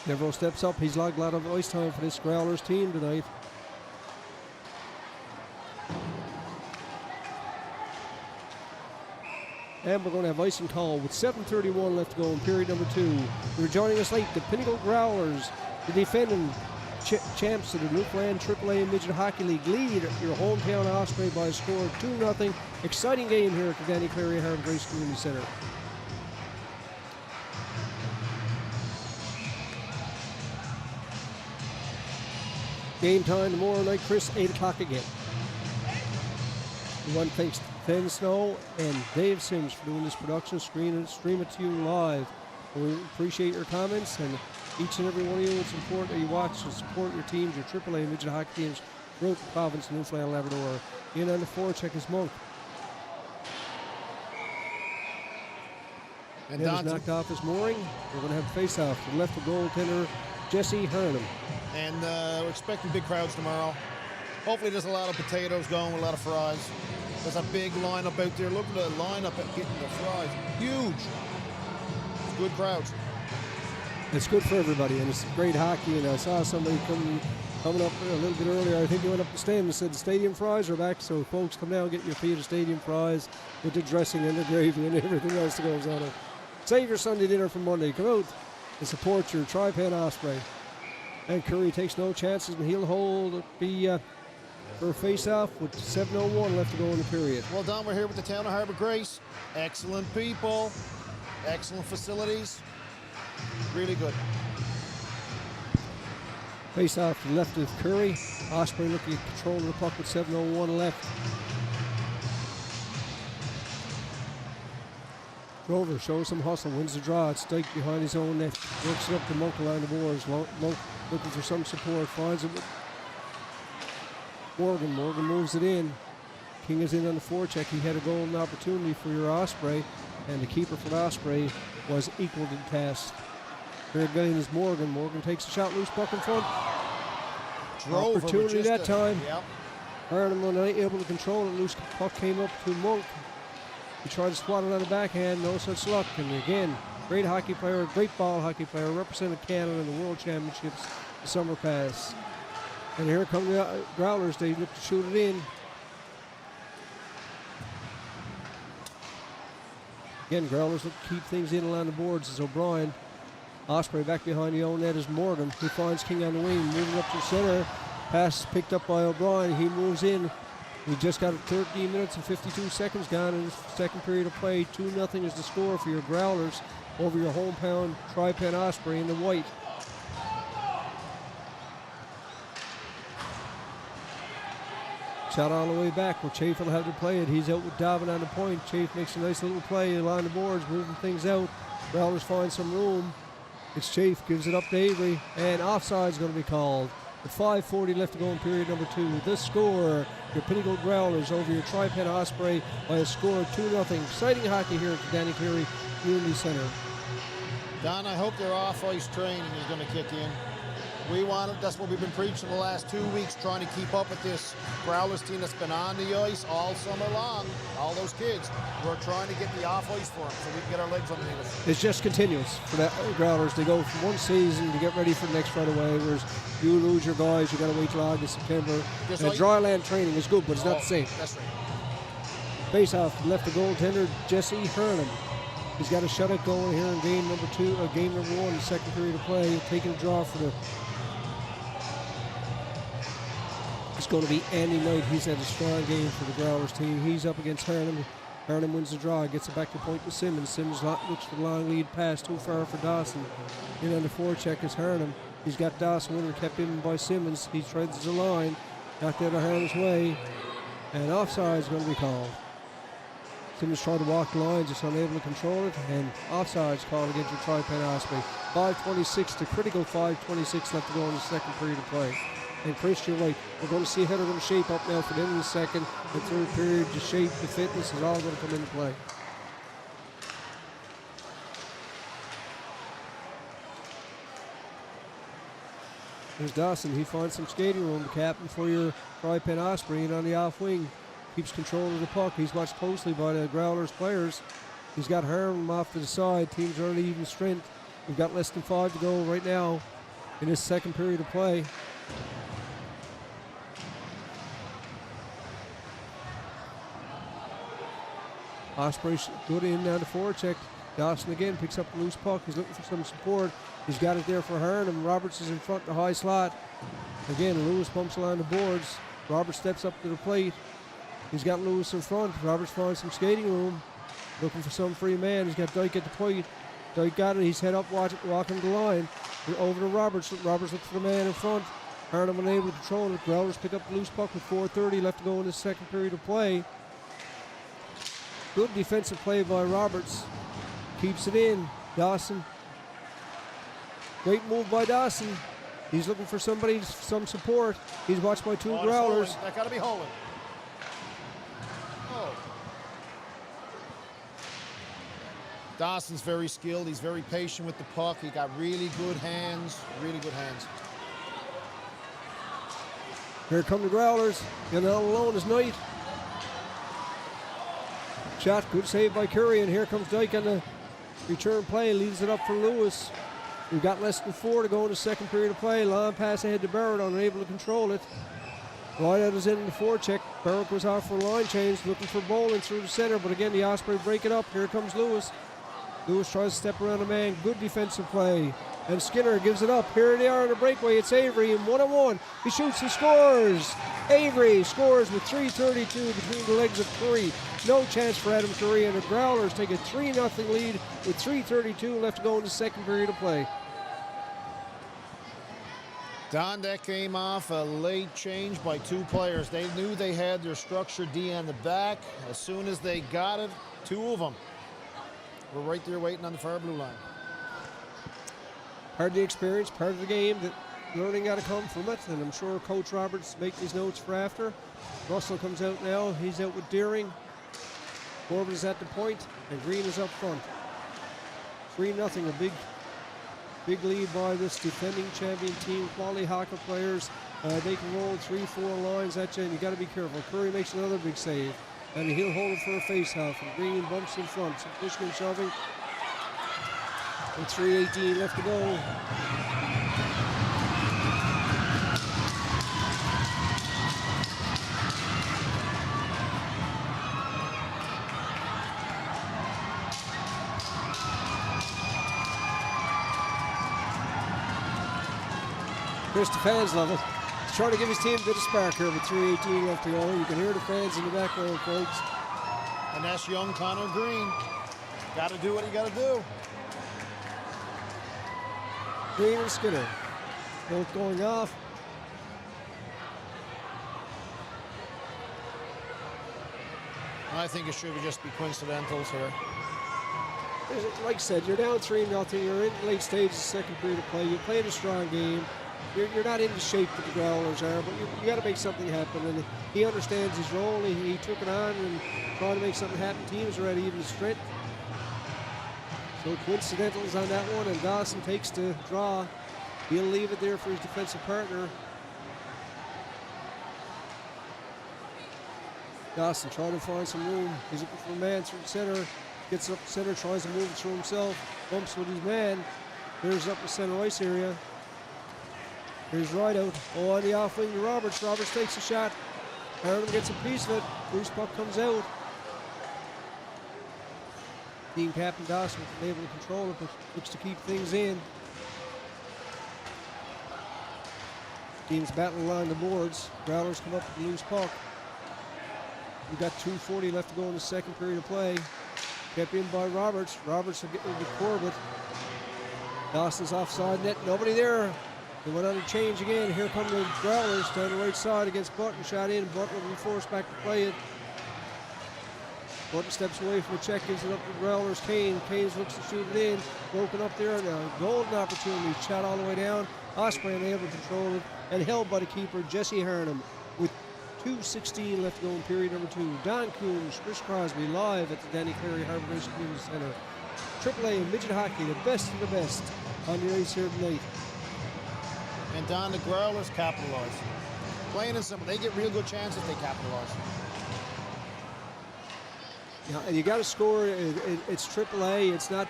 Devereaux steps up. He's logged a lot of ice time for this Growlers team tonight. And we're going to have icing call with 7:31 left to go in period number 2. You're joining us late. The Pinnacle Growlers, the defending champs of the Newfoundland AAA Midget Hockey League, lead your hometown Osprey by a score of 2-0. Exciting game here at the Danny Cleary Harbour Grace Community Center. Game time tomorrow night, Chris, 8 o'clock again. We want to thank Fen Snow and Dave Sims for doing this production, stream it to you live. We appreciate your comments, and each and every one of you, it's important that you watch and support your teams, your AAA midget hockey teams throughout the province of Newfoundland and Labrador. In on the forecheck is Monk. And Don's knocked off his mooring. We're going to have a face-off. The left of goaltender, Jesse Hernham. And we're expecting big crowds tomorrow. Hopefully there's a lot of potatoes going with a lot of fries. There's a big lineup out there. Look at the lineup at getting the fries. Huge. It's good crowds. It's good for everybody, and it's great hockey. And I saw somebody coming up a little bit earlier. I think he went up the stand and said the stadium fries are back. So folks, come down and get your feet of stadium fries with the dressing and the gravy and everything else that goes on it. Save your Sunday dinner for Monday. Come out and support your Tri-Pen Osprey. And Curry takes no chances, and he'll hold the for a face-off with 7:01 left to go in the period. Well, Don, we're here with the town of Harbour Grace. Excellent people, excellent facilities, really good. Face-off to the left of Curry. Osprey looking at control of the puck with 7:01 left. Grover shows some hustle, wins the draw. It's Dyke behind his own net. Works it up to Monk along the boards. Monk looking for some support. Finds it with Morgan. Morgan moves it in. King is in on the forecheck. He had a golden opportunity for your Osprey, and the keeper for the Osprey was equal to the task. Here again is Morgan. Morgan takes a shot, loose puck in front. Drove opportunity that time. Yep. Hernham was able to control it. Loose puck came up to Monk. He tried to swat it on the backhand, no such luck. And again, great hockey player, great ball hockey player, represented Canada in the World Championships the summer pass. And here come the Growlers. They look to shoot it in. Again, Growlers look to keep things in along the boards as O'Brien. Osprey back behind the own net is Morgan. He finds King on the wing, moving up to center. Pass picked up by O'Brien. He moves in. We just got 13 minutes and 52 seconds gone in the second period of play. 2-0 is the score for your Growlers over your hometown Tri-Pen Osprey in the white. Shot all the way back where Chafe will have to play it. He's out with Dobbin on the point. Chafe makes a nice little play along the boards, moving things out. Growlers find some room. It's Chafe, gives it up to Avery, and offside's going to be called. With 5:40 left to go in period number 2. The score, your Pinnacle Growlers over your Tri-Pen Osprey by a score of 2-0. Exciting hockey here at the Danny Cleary Community Center. Don, I hope their off-ice training is going to kick in. We want it. That's what we've been preaching the last 2 weeks, trying to keep up with this Growlers team that's been on the ice all summer long. All those kids. We're trying to get the off-ice for them so we can get our legs underneath us. It's just continuous for the Growlers. They go from one season to get ready for the next right away, whereas you lose your guys, you got to wait till August, September. Just And like, dry land training is good, but it's not the same. That's right. Face-off, left the goaltender, Jesse Hernam. He's got a shutout going here in game number 1, the second period of play. Taking a draw for the... It's going to be Andy Knight. He's had a strong game for the Growlers team. He's up against Hernam. Hernam wins the draw, gets it back to point to Simmons. Simmons looks for the long lead pass, too far for Dawson. In on the forecheck is Hernam. He's got Dawson winner, kept in by Simmons. He treads the line, got the other Hernam's way, and offside is going to be called. Simmons tried to walk the line, just unable to control it, and offside is called against your Tri-Pen Osprey. 5:26 to critical 5:26 left to go in the second period of play. And Chris, you're right, we're going to see how they're going to shape up now for the end of the second and third period. The shape, the fitness is all going to come into play. There's Dawson. He finds some skating room. The captain for your Tri-Pen Osprey, and on the off wing, keeps control of the puck. He's watched closely by the Growlers players. He's got Harbour off to the side. Teams are on even strength. We've got less than 5 to go right now in this second period of play. Osprey good in down the forecheck. Dawson again picks up the loose puck. He's looking for some support. He's got it there for Hernam. Roberts is in front, the high slot. Again, Lewis bumps along the boards. Roberts steps up to the plate. He's got Lewis in front. Roberts finds some skating room. Looking for some free man. He's got Dyke at the point. Dyke got it. He's head up, walking the line. Over to Roberts. Roberts looks for the man in front. Hernam unable to control it. Growlers pick up the loose puck with 4:30 left to go in the second period of play. Good defensive play by Roberts. Keeps it in. Dawson. Great move by Dawson. He's looking for somebody, some support. He's watched by 2 Growlers. That got to be Holland. Oh. Dawson's very skilled. He's very patient with the puck. He got really good hands. Really good hands. Here come the Growlers. And all alone is Knight. Shot, good save by Cleary, and here comes Dyke on the return play, leaves it up for Lewis. We've got less than 4 to go in the second period of play. Long pass ahead to Barrett, unable to control it. Right out is in the forecheck. Barrett was out for a line change, looking for bowling through the center, but again the Osprey break it up. Here comes Lewis. Lewis tries to step around a man. Good defensive play. And Skinner gives it up. Here they are on the breakaway. It's Avery, and 1-on-1. He shoots, he scores. Avery scores with 3:32 between the legs of Cleary. No chance for Adam Cleary, and the Growlers take a 3-0 lead with 3:32 left to go in the second period of play. Don, that came off a late change by 2 players. They knew they had their structure D on the back. As soon as they got it, 2 of them were right there waiting on the far blue line. Part of the experience, part of the game, that learning got to come from it, and I'm sure Coach Roberts make these notes for after. Russell comes out now. He's out with Deering. Corbin is at the point, and Green is up front. 3-0, a big lead by this defending champion team. Quality hockey players. They can roll 3-4 lines at you, and you got to be careful. Curry makes another big save, and he'll hold it for a face-off. And Green bumps in front, so pushing and shoving. And 3:18 left to go. Chris, the fans love it. He's trying to give his team a bit of spark here with 3:18 left to go. You can hear the fans in the background, folks. And that's young Connor Green. Got to do what you got to do. Green and Skinner both going off. I think it should just be coincidentals here. Like I said, you're down 3-0. You're in the late stages, second period of play. You played a strong game. You're not in the shape that the Growlers are, but you got to make something happen. And he understands his role. He took it on and trying to make something happen. Teams are at even strength. So coincidentals on that one, and Dawson takes the draw. He'll leave it there for his defensive partner. Dawson trying to find some room. He's looking for a man through the center. Gets up the center, tries to move it through himself. Bumps with his man. There's up the center ice area. Here's right out. Oh, on the off wing to Roberts. Roberts takes a shot. Harbour gets a piece of it. Loose puck comes out. Team captain Dawson was able to control it, but looks to keep things in. Teams battling along the boards. Growlers come up with the loose puck. We've got 2:40 left to go in the second period of play. Kept in by Roberts. Roberts will get into Corbett. Dawson's offside net. Nobody there. They went on a change again. Here come the Growlers down the right side against Button. Shot in. Button will be forced back to play it. Button steps away from the check, gives it up to the Growlers. Canes looks to shoot it in. Broken up there. Now, golden opportunity. Shot all the way down. Osprey unable to control it. And held by the keeper, Jesse Harnham, with 2:16 left to go in period number 2. Don Coombs, Chris Crosby live at the Danny Cleary Harbour Community Centre. AAA midget hockey, the best of the best on the ice here tonight. And Don, the Growlers capitalize. Plain and simple. They get real good chances, they capitalize. Yeah, and you got to score. It's AAA. It's not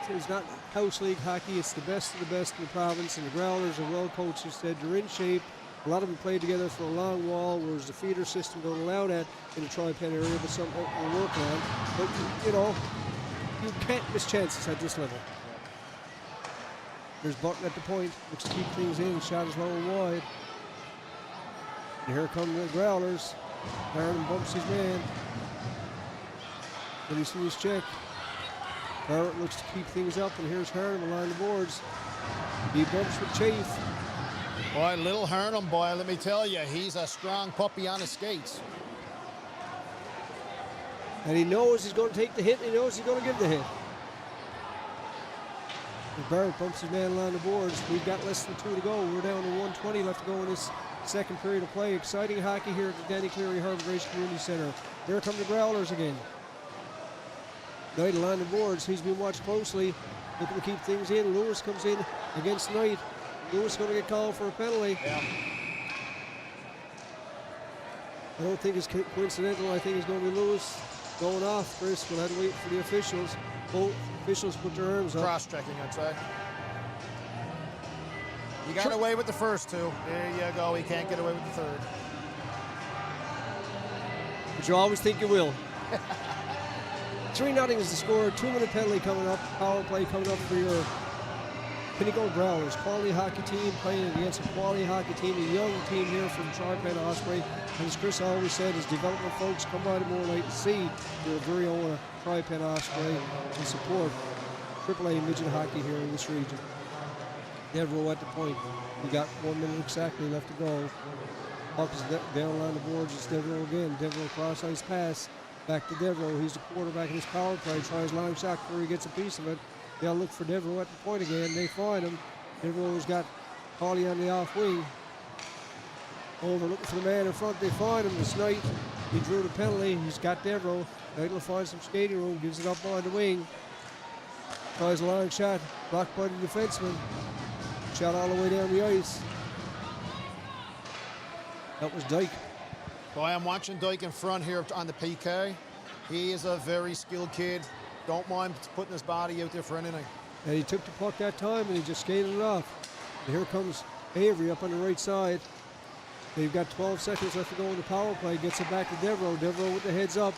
house league hockey. It's the best of the best in the province. And the Growlers are well coached. As said, they're in shape. A lot of them played together for a long while, whereas the feeder system don't allow that in the Tri-Pen area, but some we're working on. But you know, you can't miss chances at this level. There's Button at the point. Looks to keep things in. Shot is low and wide. And here come the Growlers. Aaron bumps his man. Then he sees his check. Barrett looks to keep things up, and here's Harnham along the boards. He bumps with Chafe. Boy, little Harnham, boy, let me tell you, he's a strong puppy on his skates. And he knows he's going to take the hit. He knows he's going to give the hit. And Barrett bumps his man along the boards. We've got less than 2 to go. We're down to 1:20 left to go in this second period of play. Exciting hockey here at the Danny Cleary Harbour Community Centre. Here come the Growlers again. Knight along the boards. He's been watched closely. Looking to keep things in. Lewis comes in against Knight. Lewis going to get called for a penalty. Yeah. I don't think it's coincidental. I think it's going to be Lewis going off. Chris will have to wait for the officials. Both officials put their arms up. Cross-checking, I'd say. You got away with the first 2. There you go. He can't get away with the third. But you always think you will. 3-0 is the score. 2-minute penalty coming up. Power play coming up for your Pinnacle Growlers. Quality hockey team playing against a quality hockey team. A young team here from Tri-Pen Osprey. And as Chris always said, as development folks come by tomorrow night and see your very own Tri-Pen Osprey and support AAA midget hockey here in this region. Devereaux at the point. We got 1 minute exactly left to go. Puck is down along the boards. It's Devereaux again. Devereaux cross ice pass. Back to Devereaux. He's the quarterback in his power play. Tries long shot where he gets a piece of it. They'll look for Devereaux at the point again. They find him. Devereaux's got Hawley on the off wing. Over looking for the man in front. They find him. It's Knight. He drew the penalty. He's got Devereaux. Knight will find some skating room. Gives it up on the wing. Tries a long shot. Blocked by the defenseman. Shot all the way down the ice. That was Dyke. Boy, I'm watching Dyke in front here on the PK. He is a very skilled kid. Don't mind putting his body out there for anything. And he took the puck that time and he just skated it off. And here comes Avery up on the right side. They've got 12 seconds left to go in the power play. Gets it back to Devereaux. Devereaux with the heads up.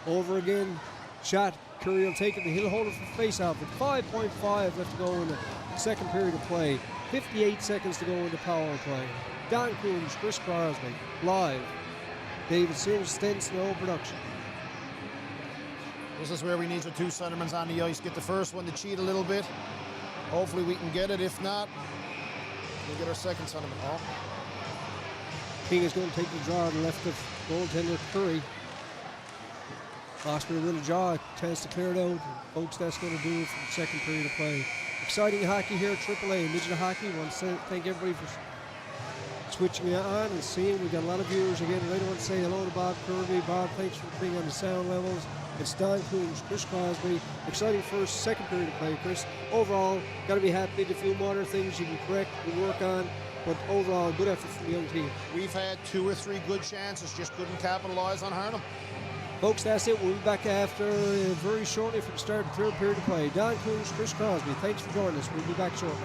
Over again. Shot. Curry will take it and he'll hold it for face-off. With 5.5 left to go in the second period of play. 58 seconds to go in the power play. Don Coombs, Chris Crosby, live. David Sims, Sten Snow production. This is where we need our 2 centermen on the ice. Get the first one to cheat a little bit. Hopefully we can get it. If not, we'll get our second centerman. Oh. King is going to take the draw to the left of goaltender Curry. Osprey with a draw, chance to clear it out. Folks, that's going to do it for the second period of play. Exciting hockey here at AAA, midget hockey. I want to thank everybody for switching on and seeing. We've got a lot of viewers again. I want to say hello to Bob Kirby. Bob, thanks for being on the sound levels. It's Don Coombs, Chris Crosby. Exciting first, second period of play, Chris. Overall, got to be happy. A few minor things you can correct and work on, but overall, good effort from the young team. We've had 2 or 3 good chances, just couldn't capitalize on Harnham. Folks, that's it. We'll be back after very shortly for the start of the third period of play. Don Coombs, Chris Crosby, thanks for joining us. We'll be back shortly.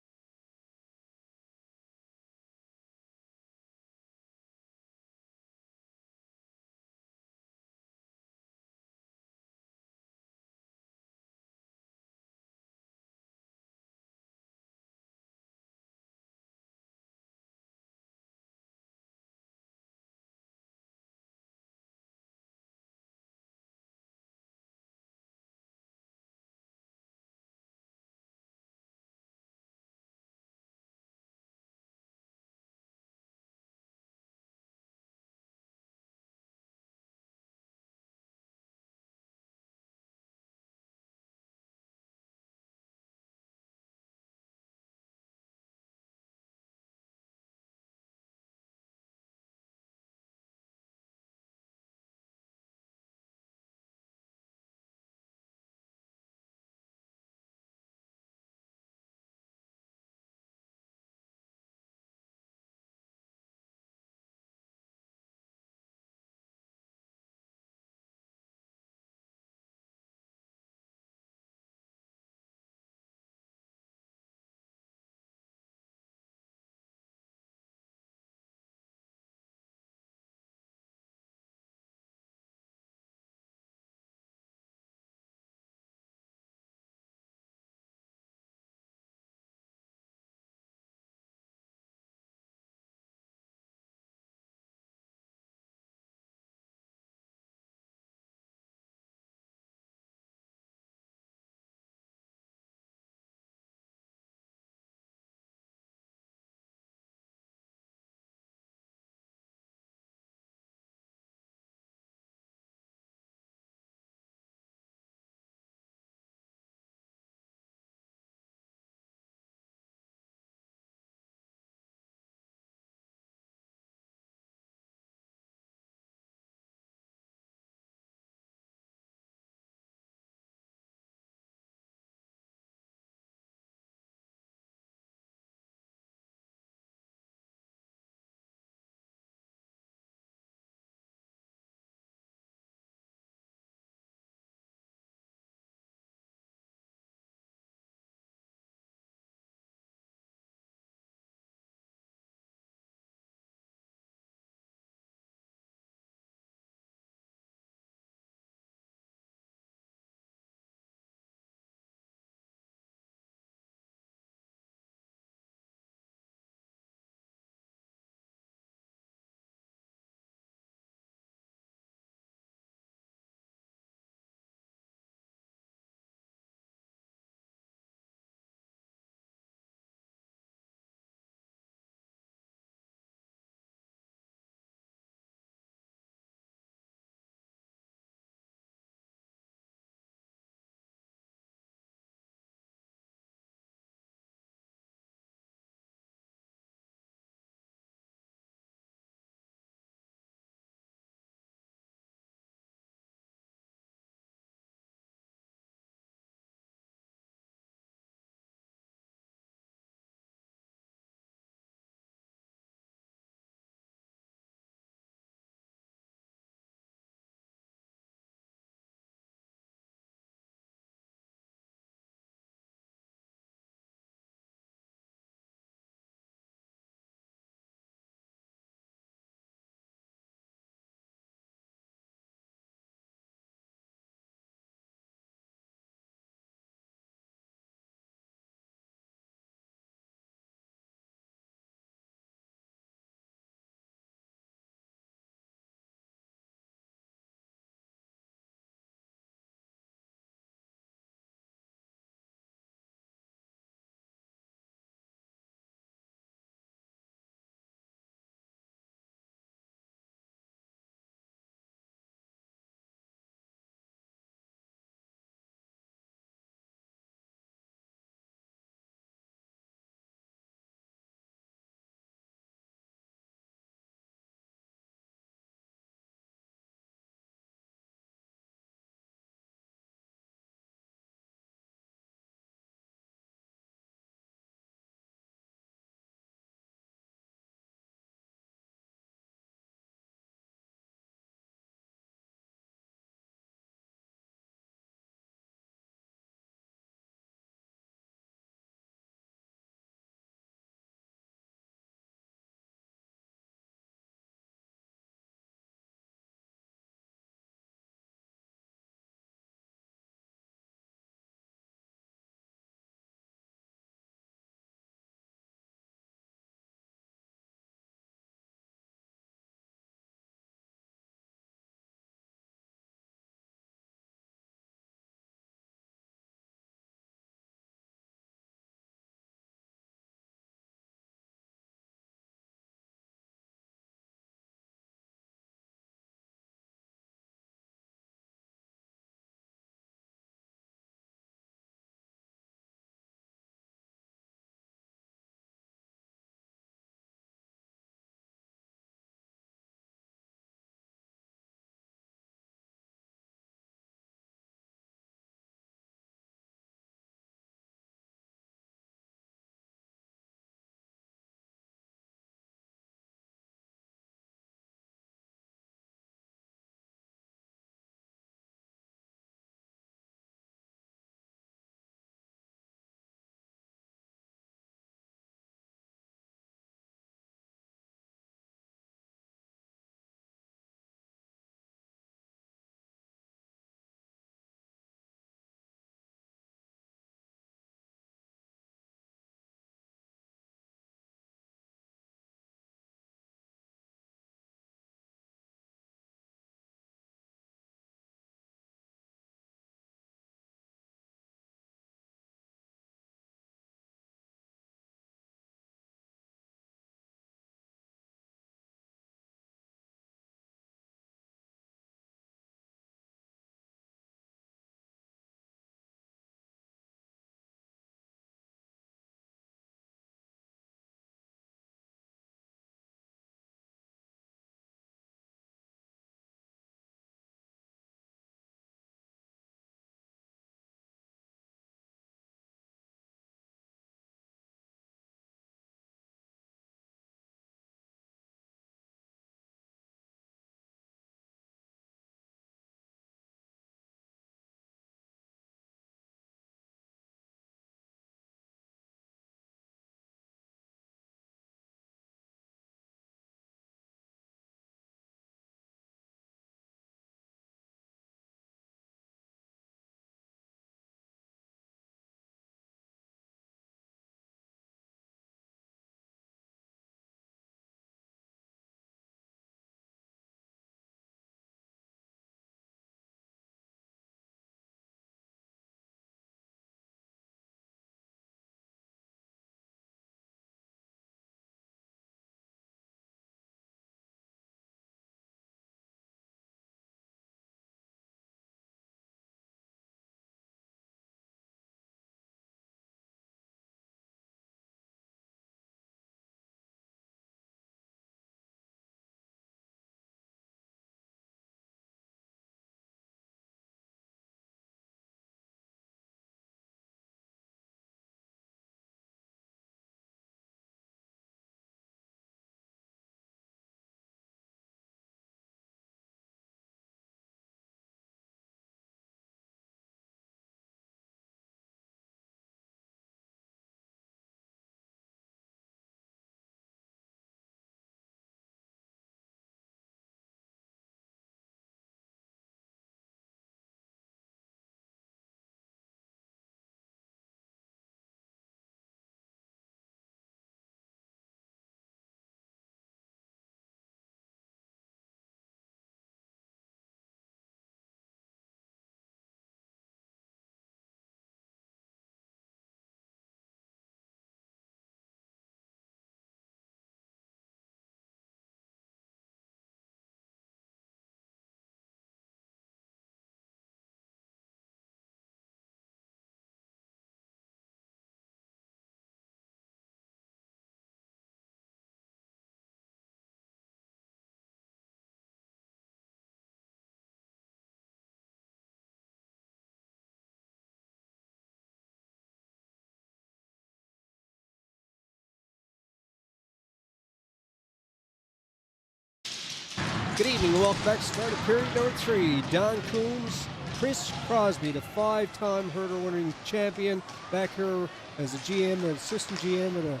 Good evening and welcome back to start of period number 3. Don Coombs, Chris Crosby, the 5-time hurdle winning champion, back here as a GM, an assistant GM at a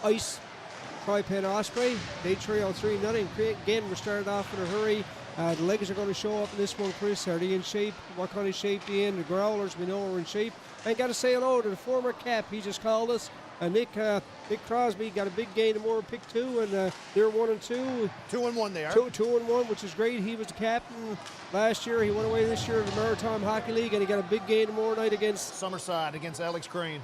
ice tri-pen Osprey. They trail 3-0. Again, we're started off in a hurry. The legs are going to show up in this one, Chris. Are they in shape? What kind of shape are they in? The Growlers, we know, are in shape. And got to say hello to the former cap. He just called us. Nick Crosby got a big gain tomorrow, pick 2, and they're 1-2. 2-1 there. 2-1, which is great. He was the captain last year. He went away this year in the Maritime Hockey League, and he got a big game tomorrow night against Summerside, against Alex Crane.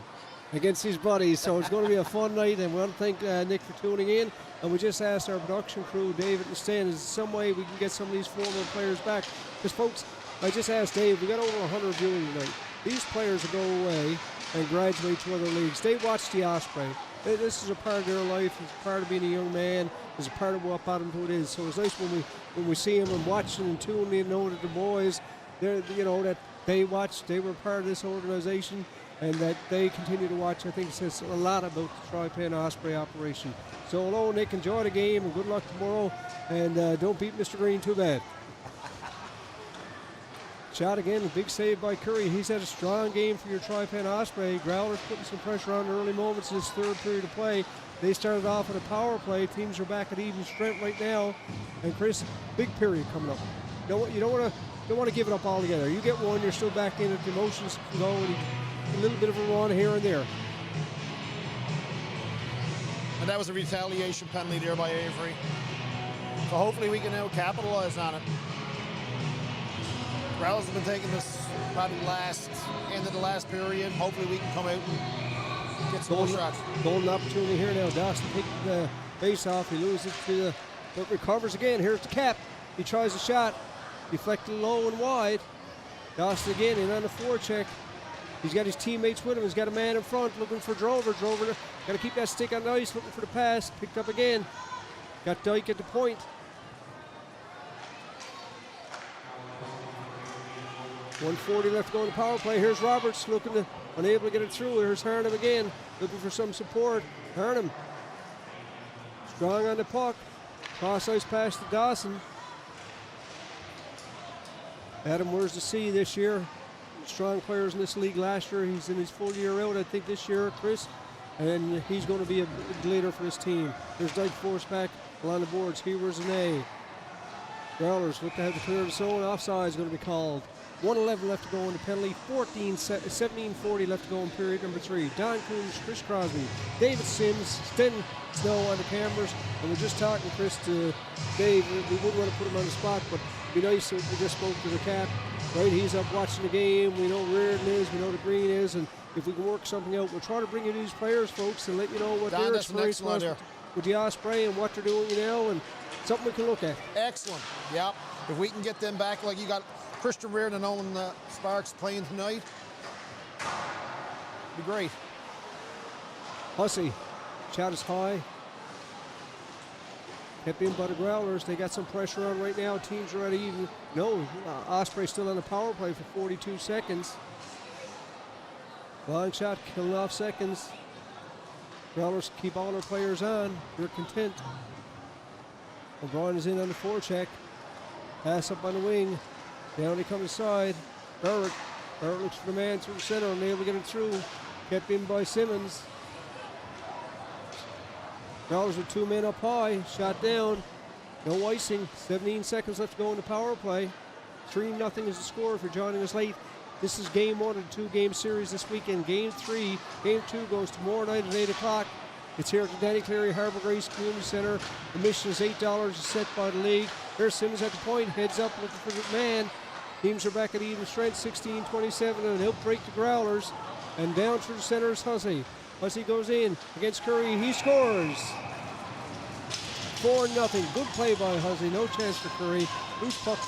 Against his buddies. So it's going to be a fun night, and we want to thank Nick for tuning in. And we just asked our production crew, David and Stan, is there some way we can get some of these former players back? Because, folks, I just asked Dave, we got over 100 viewing tonight. These players will go away and graduate to other leagues. They watch the Osprey. This is a part of their life. It's a part of being a young man. It's a part of what bottom to it is. So it's nice when we see them and watching and tuning in, know that the boys, that they watch, they were part of this organization, and that they continue to watch. I think it says a lot about the Tri-Pen Osprey operation. So hello, Nick. Enjoy the game and good luck tomorrow. And don't beat Mr. Green too bad. Shot again, a big save by Curry. He's had a strong game for your Tri-Pen Osprey. Growlers putting some pressure on the early moments in this third period of play. They started off with a power play. Teams are back at even strength right now. And Chris, big period coming up. You don't want to give it up altogether. You get one, you're still back in it. The emotions can go, and a little bit of a run here and there. And that was a retaliation penalty there by Avery. So hopefully we can now capitalize on it. Growlers have been taking this probably end of the last period. Hopefully we can come out and get some more shots. Golden opportunity here now. Dawson takes the face off. He loses it to but recovers again. Here's the cap. He tries a shot. Deflected low and wide. Dawson again in on the forecheck. He's got his teammates with him. He's got a man in front looking for Drover. Drover got to keep that stick on the ice, looking for the pass. Picked up again. Got Dyke at the point. 1:40 left to go in the power play. Here's Roberts unable to get it through. Here's Harnham again, looking for some support. Harnham strong on the puck. Cross ice pass to Dawson. Adam, where's the C this year? Strong players in this league last year. He's in his full year out, I think, this year, Chris. And he's going to be a leader for this team. There's Dyke forced back along the boards. Here's an A. Growlers look to have to clear the zone. Offside is going to be called. 1:11 left to go in the penalty. 17:40 left to go in period number 3. Don Coombs, Chris Crosby, David Sims, Sten Snow on the cameras. And we're just talking, Chris, to Dave. We wouldn't want to put him on the spot, but it'd be nice if we just spoke to the cap. Right, he's up watching the game. We know Reardon is, we know the Green is, and if we can work something out, we'll try to bring you these players, folks, and let you know what their experience was with the Osprey and what they're doing now, and something we can look at. Excellent. Yep. If we can get them back, like you got Christian Reardon and Owen Sparks playing tonight, it'd be great. Hussey, shot is high. Kept in by the Growlers. They got some pressure on right now. Teams are at even. No, Osprey still on the power play for 42 seconds. Long shot, killing off seconds. Growlers keep all their players on. They're content. O'Brien is in on the forecheck. Pass up on the wing. Down he comes inside. Barrett looks for the man through the center, unable to get it through. Kept in by Simmons. Growlers with 2 men up high. Shot down. No icing. 17 seconds left to go in the power play. 3-0 is the score if you're joining us late. This is game 1 of the 2-game series this weekend. Game 3. Game 2 goes tomorrow night at 8 o'clock. It's here at the Danny Cleary Harbour Grace Community Center. Admission is $8 set by the league. There's Simmons at the point. Heads up looking for the man. Teams are back at even strength. 16-27, and he'll break the Growlers. And down through the center is Hussey. Hussey goes in against Curry. He scores. 4-0. Good play by Hussey. No chance for Curry. Loose puck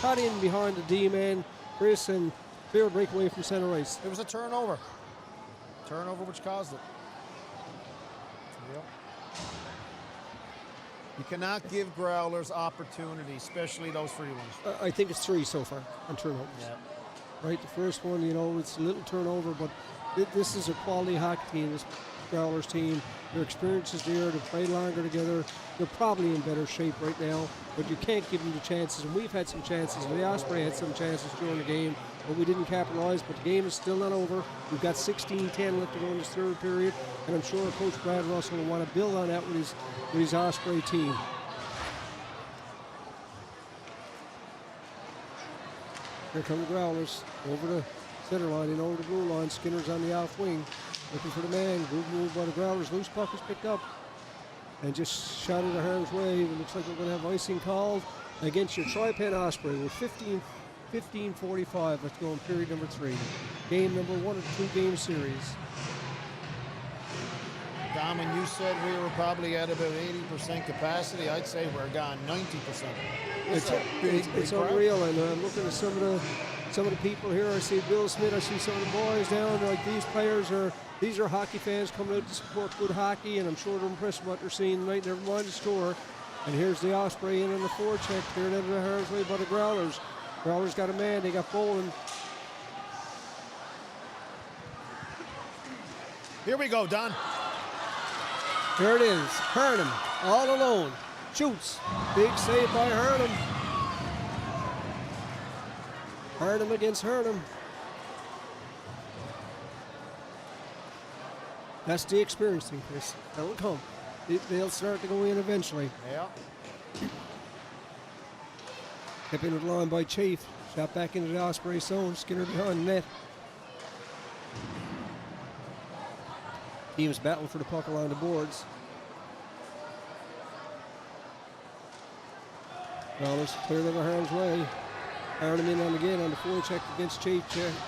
caught in behind the D-man, Chris, and clear breakaway from center ice. It was a turnover. Turnover which caused it. Yep. You cannot give Growlers opportunity, especially those free ones. I think it's 3 so far on turnovers. Yep. Right, the first one, it's a little turnover, but this is a quality hockey team. This Growlers team. Their experience is there. They've played longer together. They're probably in better shape right now, but you can't give them the chances. And we've had some chances. The Osprey had some chances during the game, but we didn't capitalize. But the game is still not over. We've got 16-10 left to go in this third period, and I'm sure Coach Brad Russell will want to build on that with his Osprey team. Here come the Growlers over the center line and over the blue line. Skinner's on the off wing, looking for the man. Good move by the Growlers. Loose puck is picked up and just shot into harm's way. It looks like we're going to have icing called against your Tri-Pen Osprey. We're 15:45. Let's go in period number 3. Game number 1 of the 2-game series. Dom, when you said we were probably at about 80% capacity, I'd say we're gone 90%. It's unreal, and I'm looking at some of the people here. I see Bill Smith. I see some of the boys down. Like these are hockey fans coming out to support good hockey, and I'm sure they're impressed with what they're seeing tonight. Never mind the score. And here's the Osprey in on the forecheck. Cleared out of the harm's way by the Growlers. Growlers got a man. They got Boland. Here we go, Don. Here it is. Hernham all alone. Shoots. Big save by Hernham. Hernham against Hernham. That's the experience thing, Chris. That'll come. They'll start to go in eventually. Yeah. Kept into the line by Chafe. Shot back into the Osprey zone. Skinner behind the net. Teams battling for the puck along the boards. Growlers clear over harm's way. Iron him in on again on the forecheck against Chafe.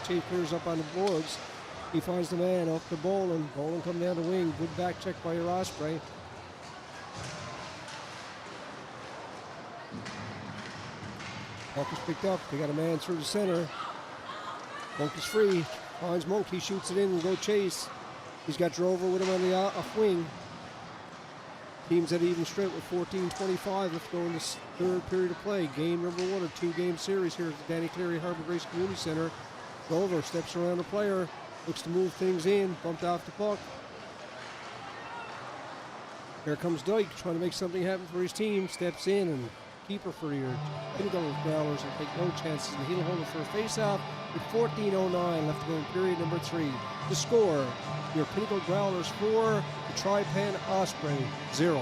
Chafe clears up on the boards. He finds the man up to Boland. Boland come down the wing. Good back check by your Osprey. Puck is picked up. They got a man through the center. Monk is free. Finds Monk. He shoots it in and go chase. He's got Drover with him on the off wing. Teams at even straight with 14:25 left to go in this third period of play. Game number 1 of 2-game series here at the Danny Cleary Harbour Grace Community Center. Drover steps around the player. Looks to move things in. Bumped off the puck. Here comes Dyke trying to make something happen for his team. Steps in and keeper for your Pinnacle Growlers and take no chances. And he'll hold it for a face-off with 14:09 left to go in period number 3. The score, your Pinnacle Growlers 4, the Tri-Pen Osprey 0.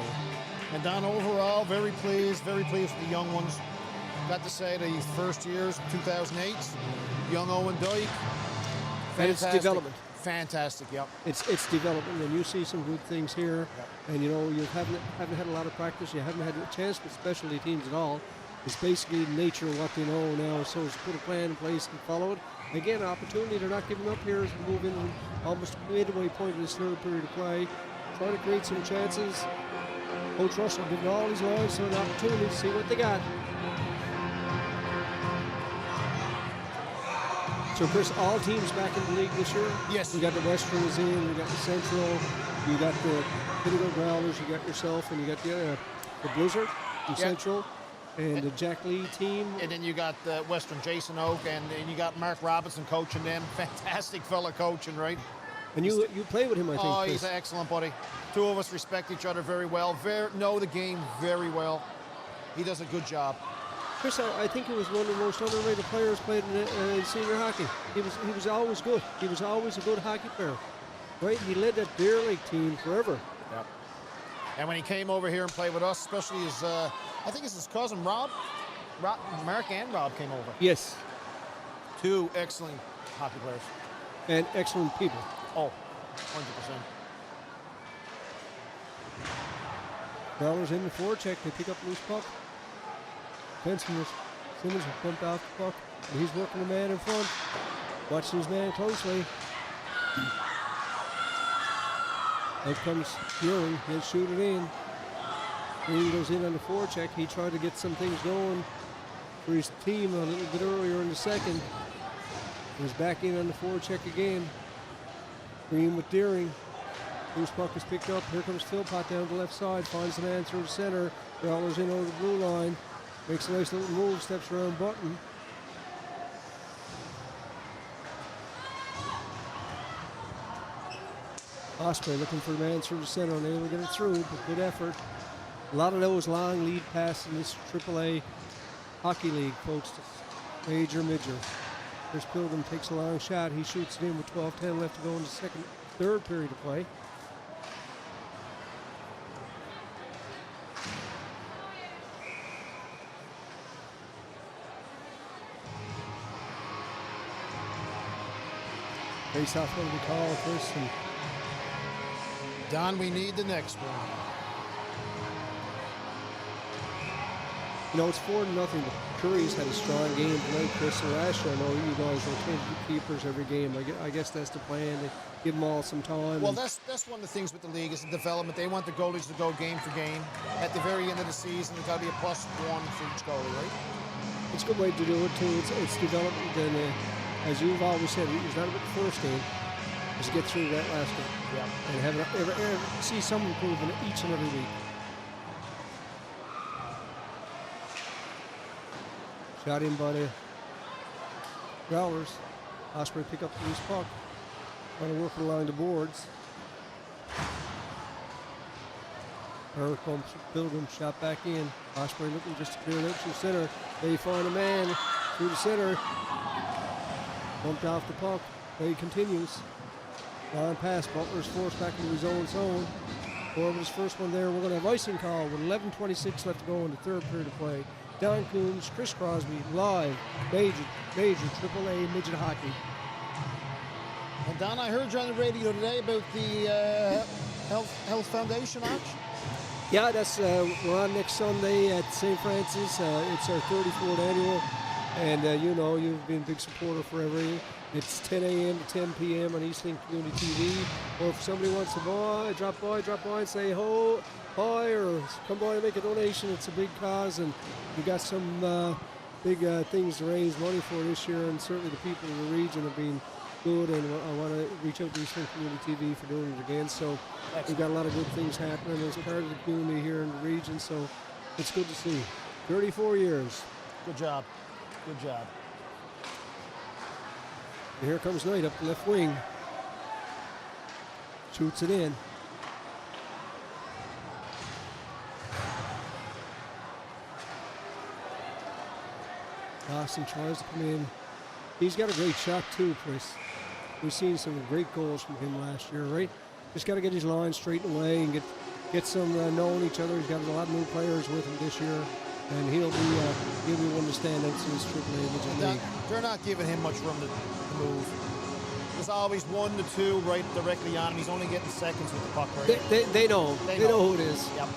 And Don, overall, very pleased with the young ones. Got to say the first years, 2008, young Owen Dyke. And it's development. Fantastic, yep. It's development, and you see some good things here. Yep. And you know, you haven't had a lot of practice. You haven't had a chance with specialty teams at all. It's basically nature of what they know now. So it's put a plan in place and follow it. Again, opportunity. They're not giving up here as we move in almost midway point of this third period of play. Trying to create some chances. Coach Russell giving all his lines so an opportunity to see what they got. So, Chris, all teams back in the league this year? Yes. We got the Westerns in, we got the Central, you got the Pinnacle Growlers, you got yourself, and you got the Blizzard in Central, and the Jack Lee team. And then you got the Western Jason Oak, and you got Mark Robinson coaching them. Fantastic fella coaching, right? And you play with him, I think. Oh, Chris. he's an excellent buddy. Two of us respect each other very well. Know the game very well. He does a good job. Chris, I think he was one of the most underrated players played in senior hockey. He was always good. He was always a good hockey player, right? He led that Deer Lake team forever. Yep. And when he came over here and played with us, especially his, I think it's his cousin Rob, Mark and Rob came over. Yes. Two excellent hockey players. And excellent people. Oh, 100%. Growlers in the forecheck. They pick up loose puck. Simmons has bumped off the puck, and he's working the man in front. Watching his man closely. Out comes Healing. He'll shoot it in. Green goes in on the forecheck. He tried to get some things going for his team a little bit earlier in the second. He's back in on the forecheck again. Green with Deering. Loose puck is picked up. Here comes Philpott down the left side. Finds the man through the center. Growlers in over the blue line. Makes a nice little move. Steps around Button. Osprey looking for a man through the center, and they will get it through, but good effort. A lot of those long lead passes in this AAA hockey league, folks. Major. Chris Pilgrim takes a long shot. He shoots it in with 12:10 left to go in the third period of play. Face-off going to be called, Chris. And Don, we need the next one. you know, it's 4-0. Cleary's had a strong game tonight, Chris. And last year, I know you guys rotate keepers every game. I guess that's the plan. They give them all some time. Well, that's one of the things with the league is the development. They want the goalies to go game for game. At the very end of the season, there's got to be a +1 for each goalie, right? It's a good way to do it, too. It's development. And as you've always said, it's not about the first game. It's get through that last game. Yeah. And have see some improvement each and every week. Shot in by the Growlers. Osprey pick up the loose puck. Trying to work along the boards. Harbour comes Pilgrim, shot back in. Osprey looking just to clear it out to the center. They find a man through the center. Bumped off the puck. Play continues. Long pass. Butler's forced back into his own zone. Corbin's first one there. We're going to have icing call with 11:26 left to go in the third period of play. Don Coombs, Chris Crosby, live, major AAA midget hockey. And Don, I heard you on the radio today about the Health Foundation match. Yeah, that's we're on next Sunday at St. Francis. It's our 34th annual, and you know you've been a big supporter forever. It's 10 a.m. to 10 p.m. on Eastlink Community TV. Or if somebody wants to drop by and say hi, or come by and make a donation. It's a big cause, and we got some big things to raise money for this year, and certainly the people in the region have been good, and I want to reach out to Eastlink Community TV for doing it again. So we've got a lot of good things happening as part of the community here in the region, so it's good to see. 34 years. Good job. Good job. And here comes Knight up the left wing. Shoots it in. Dawson tries to come in. He's got a great shot too, Chris. We've seen some great goals from him last year, right? Just got to get his line straightened away and get some knowing each other. He's got a lot of new players with him this year, and he'll be one to stand out in this AAA league. They're not giving him much room to move. There's always 1 to 2 right directly on him. He's only getting seconds with the puck. Right? They know. They know who it is. Yep.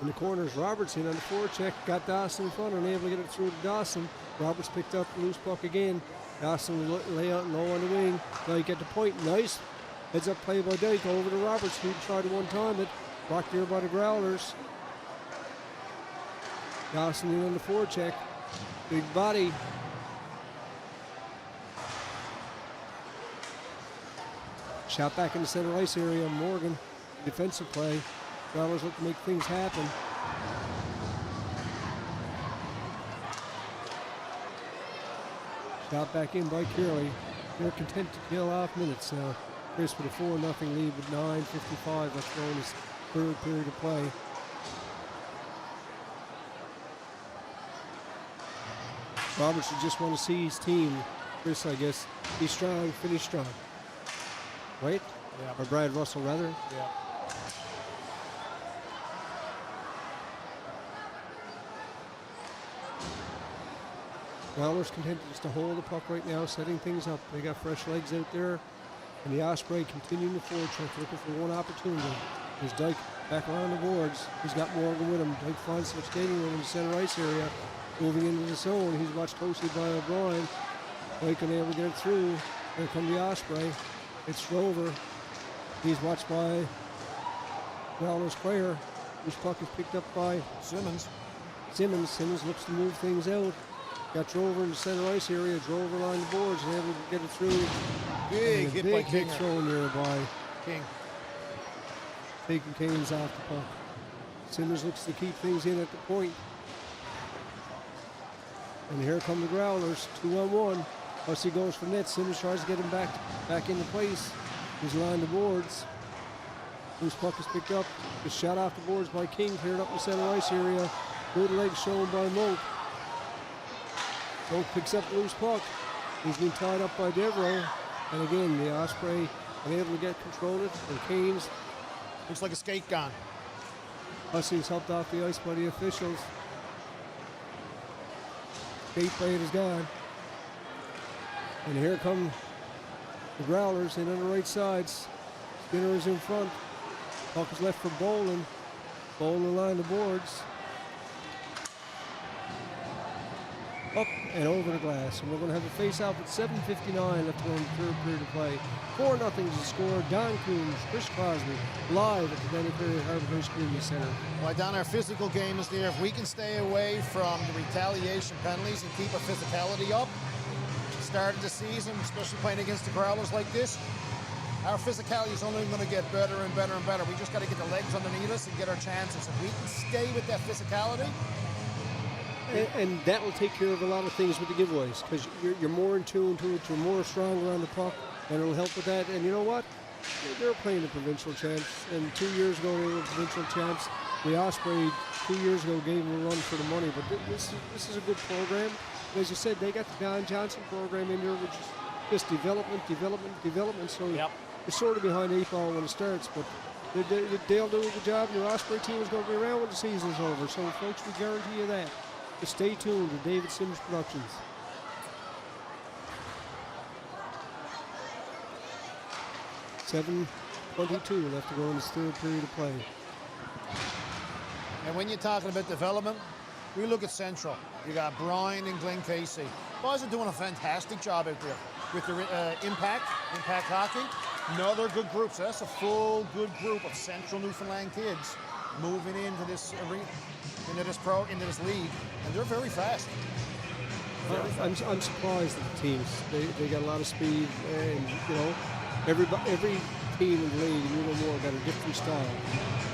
In the corners, Robertson on the forecheck, got Dawson in front, unable to get it through to Dawson. Roberts picked up the loose puck again. Dawson lay out low on the wing. Now you get the point. Nice. Heads up play by Dyke over to Roberts, who tried to one-time it. Blocked here by the Growlers. Dawson in on the forecheck. Big body. Shot back in the center ice area. Morgan, defensive play. Growlers look to make things happen. Shot back in by Cleary. They're content to kill off minutes now. Chris with a 4-0 lead with 9:55 left to go in his third period of play. Roberts just want to see his team, Chris, I guess, be strong, finish strong. Right? Yeah. Or Brad Russell, rather. Yeah. Growlers content just to hold the puck right now, setting things up. They got fresh legs out there. And the Osprey continuing the forecheck, looking for one opportunity. There's Dyke back around the boards. He's got Morgan with him. Dyke finds some skating room in the center ice area. Moving into the zone. He's watched closely by O'Brien. Dyke unable to get it through. Here comes the Osprey. It's Rover. He's watched by Growlers player. This puck is picked up by Simmons. Simmons looks to move things out. Got Drover in the center ice area. Drover along the boards and able to get it through. Big hit by King. Big thrown there by King. Taking Canes off the puck. Simmons looks to keep things in at the point. And here come the Growlers, 2-on-1. Hussey goes for net. Simmons tries to get him back into place. He's lined the boards. Loose puck is picked up. Just shot off the boards by King, cleared up in the center ice area. Good legs shown by Monk. Monk picks up the loose puck. He's been tied up by Devereaux. And again, the Osprey unable to get control of it. And Keynes. Looks like a skate gun. Hussey's helped off the ice by the officials. Skate blade is gone. And here come the Growlers in on the right sides. Skinner is in front. Puck is left for Boland. Boland line the boards. Up and over the glass. And we're going to have a face-off at 7:59 left to go in the third period of play. 4-0 is the score. Don Coombs, Chris Crosby, live at the Pinnacle Harbour Community Center. Well, Don, our physical game is there. If we can stay away from the retaliation penalties and keep our physicality up, started the season, especially playing against the Growlers like this, our physicality is only going to get better and better and better. We just got to get the legs underneath us and get our chances. If we can stay with that physicality, and that will take care of a lot of things with the giveaways, because you're more in tune to it, you're more stronger on the puck, and it'll help with that. And you know what? They're playing the provincial champs, and 2 years ago they were provincial champs. The Osprey 2 years ago gave them a run for the money, but this is a good program. As you said, they got the Don Johnson program in there, which is just development. So it's sort of behind the 8 ball when it starts, but they'll do a good job. Your Osprey team is going to be around when the season's over. So, folks, we guarantee you that. Just stay tuned to David Sims Productions. $7:22 left to go in this third period of play. and when you're talking about development, we look at Central. You got Brian and Glenn Casey. Boys are doing a fantastic job out there with their Impact Hockey. Another good group. So that's a full good group of Central Newfoundland kids moving into this arena, into this league, and they're very fast. I'm surprised at the teams. They got a lot of speed, and you know, every team in the league, and you know more, got a different style.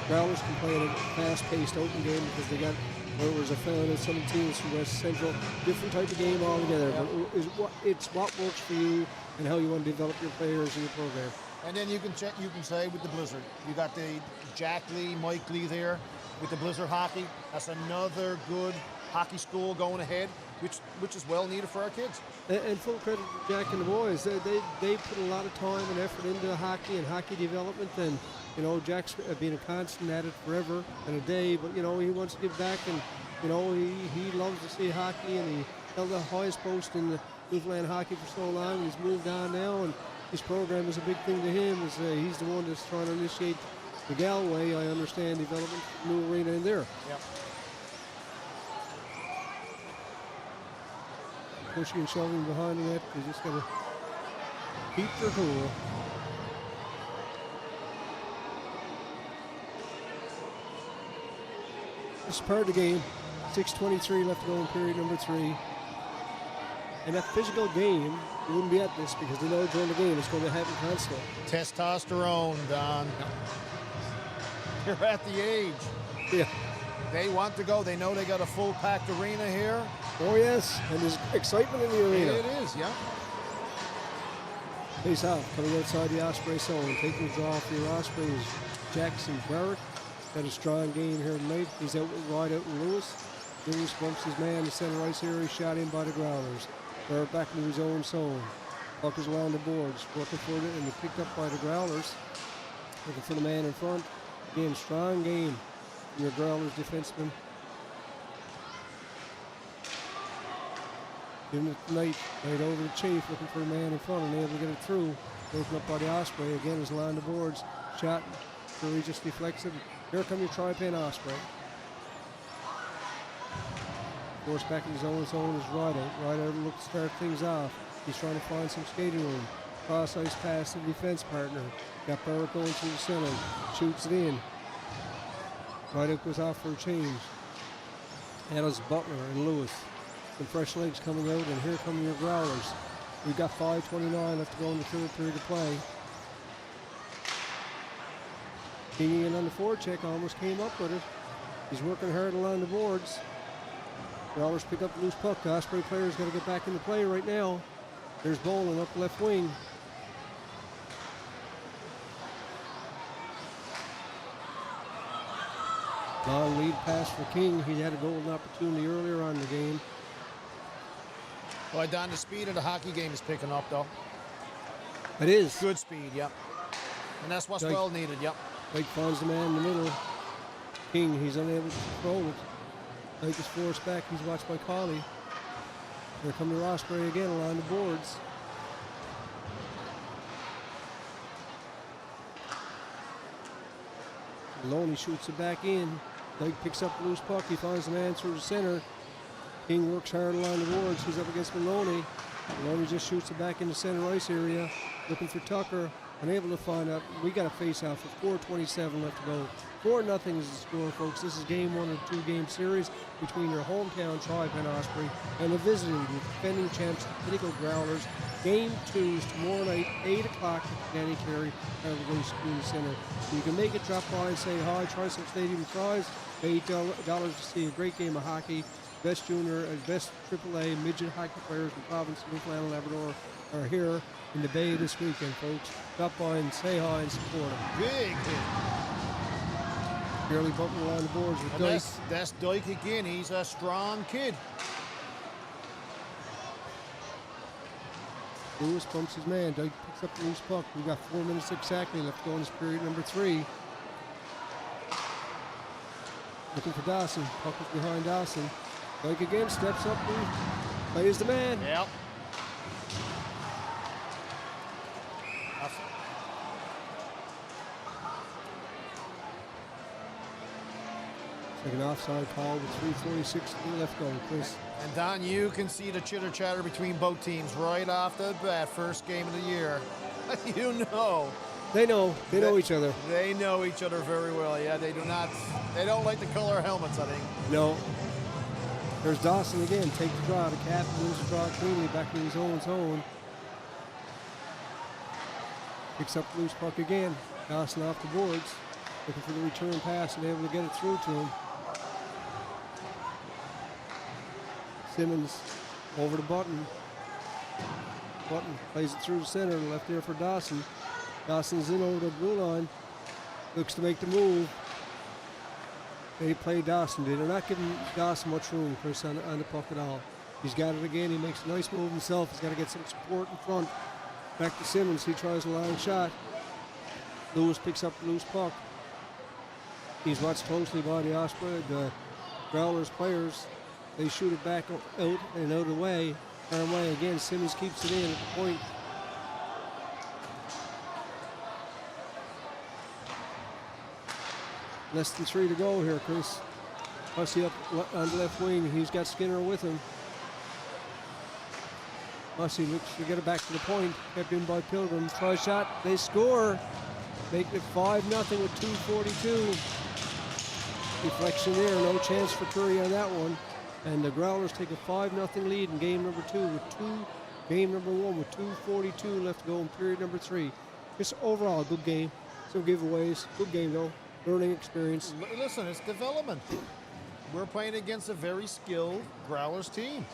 Growlers can play in a fast-paced open game because they got, whereas I found that some teams from West Central, different type of game altogether. Yeah. But it's what works for you and how you want to develop your players in your program. And then you can say with the Blizzard, you got the Jack Lee, Mike Lee there with the Blizzard hockey. That's another good hockey school going ahead, which is well needed for our kids. And full credit to Jack and the boys. They put a lot of time and effort into hockey and hockey development. And you know, Jack's been a constant at it forever and a day. But you know, he wants to give back, and you know, he loves to see hockey, and he held the highest post in the Newfoundland hockey for so long. He's moved on now, and his program is a big thing to him. He's the one that's trying to initiate the Galway, I understand, development new arena in there. Yep. Pushing and shoving behind the net. They just got to keep their cool. This is part of the game. 6:23 left to go in period number 3. And that physical game, you wouldn't be at this because they know during the game it's going to happen constantly. Testosterone, Don. They're at the age. Yeah. They want to go. They know they got a full packed arena here. Oh yes, and there's excitement in the arena. It is, yeah. Face off, coming outside the Osprey zone, taking the draw for your Ospreys. Jackson Barrett got a strong game here tonight. He's out wide out in Lewis. Lewis bumps his man in the center ice area, shot in by the Growlers. Barrett back into his own zone. Puck is along the boards, working for it, and they're picked up by the Growlers. Looking for the man in front. Again, strong game from your Growlers defenseman. Giving it tonight, right over the Chief, looking for a man in front, and able to get it through. Broken up by the Osprey. Again, is along the boards. Shot. Cleary just deflects it. Here come your tri-pin Osprey. Forced back in his own zone is Rideout. Rideout will look to start things off. He's trying to find some skating room. Cross ice pass to the defense partner. Got Barrett going through the center. Shoots it in. Rideout goes off for a change. Adams, Butler, and Lewis. Some fresh legs coming out, and here come your Growlers. We've got 5:29 left to go in the third period of play. Kinging in on the forecheck, almost came up with it. He's working hard along the boards. Growlers pick up the loose puck. The Osprey player's got to get back into play right now. There's Boland up left wing. Long lead pass for King. He had a golden opportunity earlier on in the game. Well, Don, the speed of the hockey game is picking up, though. It is. Good speed, yep. And that's what's well needed, yep. Blake finds the man in the middle. King, he's unable to control it. Blake is forced back. He's watched by Colley. Here come the Osprey again along the boards. Maloney shoots it back in. Blake picks up the loose puck. He finds the man through the center. King works hard along the boards. He's up against Maloney. Maloney just shoots it back in the center ice area. Looking for Tucker. Unable to find out. We got a face-off with 4:27 left to go. 4-0 is the score, folks. This is game one of the two-game series between your hometown tribe and Osprey and the visiting defending champs, Pinnacle Growlers. Game 2 is tomorrow night, 8 o'clock at the Danny Cleary Harbour Community Center. So you can make it, drop by and say hi, try some stadium fries. $8 to see a great game of hockey. Best junior and best AAA midget hockey players in the province of Newfoundland and Labrador are here in the Bay this weekend, folks. Drop by and say hi and support them. Big hit. Barely bumping around the boards with Dyke. That's Dyke again. He's a strong kid. Lewis bumps his man. Dyke picks up the loose puck. We've got 4 minutes exactly left to go in this period number 3. Looking for Dawson. Puck is behind Dawson. Dyke again steps up and plays the man. Yep. Like an offside call with 3:46 left going, Chris. And Don, you can see the chitter chatter between both teams right off the bat. First game of the year. You know. They know each other. They know each other very well. Yeah, they don't like the color helmets, I think. No. There's Dawson again. Take the draw. The captain moves the draw cleanly back to his own zone. Picks up the loose puck again. Dawson off the boards. Looking for the return pass and able to get it through to him. Simmons over to Button. Button plays it through the center, left there for Dawson. Dawson's in over the blue line. Looks to make the move. They play Dawson. They're not giving Dawson much room, Chris, on the puck at all. He's got it again. He makes a nice move himself. He's got to get some support in front. Back to Simmons. He tries a long shot. Lewis picks up the loose puck. He's watched closely by the Osprey, the Growlers players. They shoot it back out and out of the way. Arm way again. Simmons keeps it in at the point. Less than 3 to go here, Chris. Hussey up on the left wing. He's got Skinner with him. Hussey looks to get it back to the point. Kept in by Pilgrim. Try shot. They score. Making it 5-0 with 2:42. Deflection there. No chance for Curry on that one. And the Growlers take a 5-0 lead in game number 2 with game number 1 with 2:42 left to go in period number 3. Just overall, good game. Some giveaways. Good game, though. Learning experience. Listen, it's development. We're playing against a very skilled Growlers team.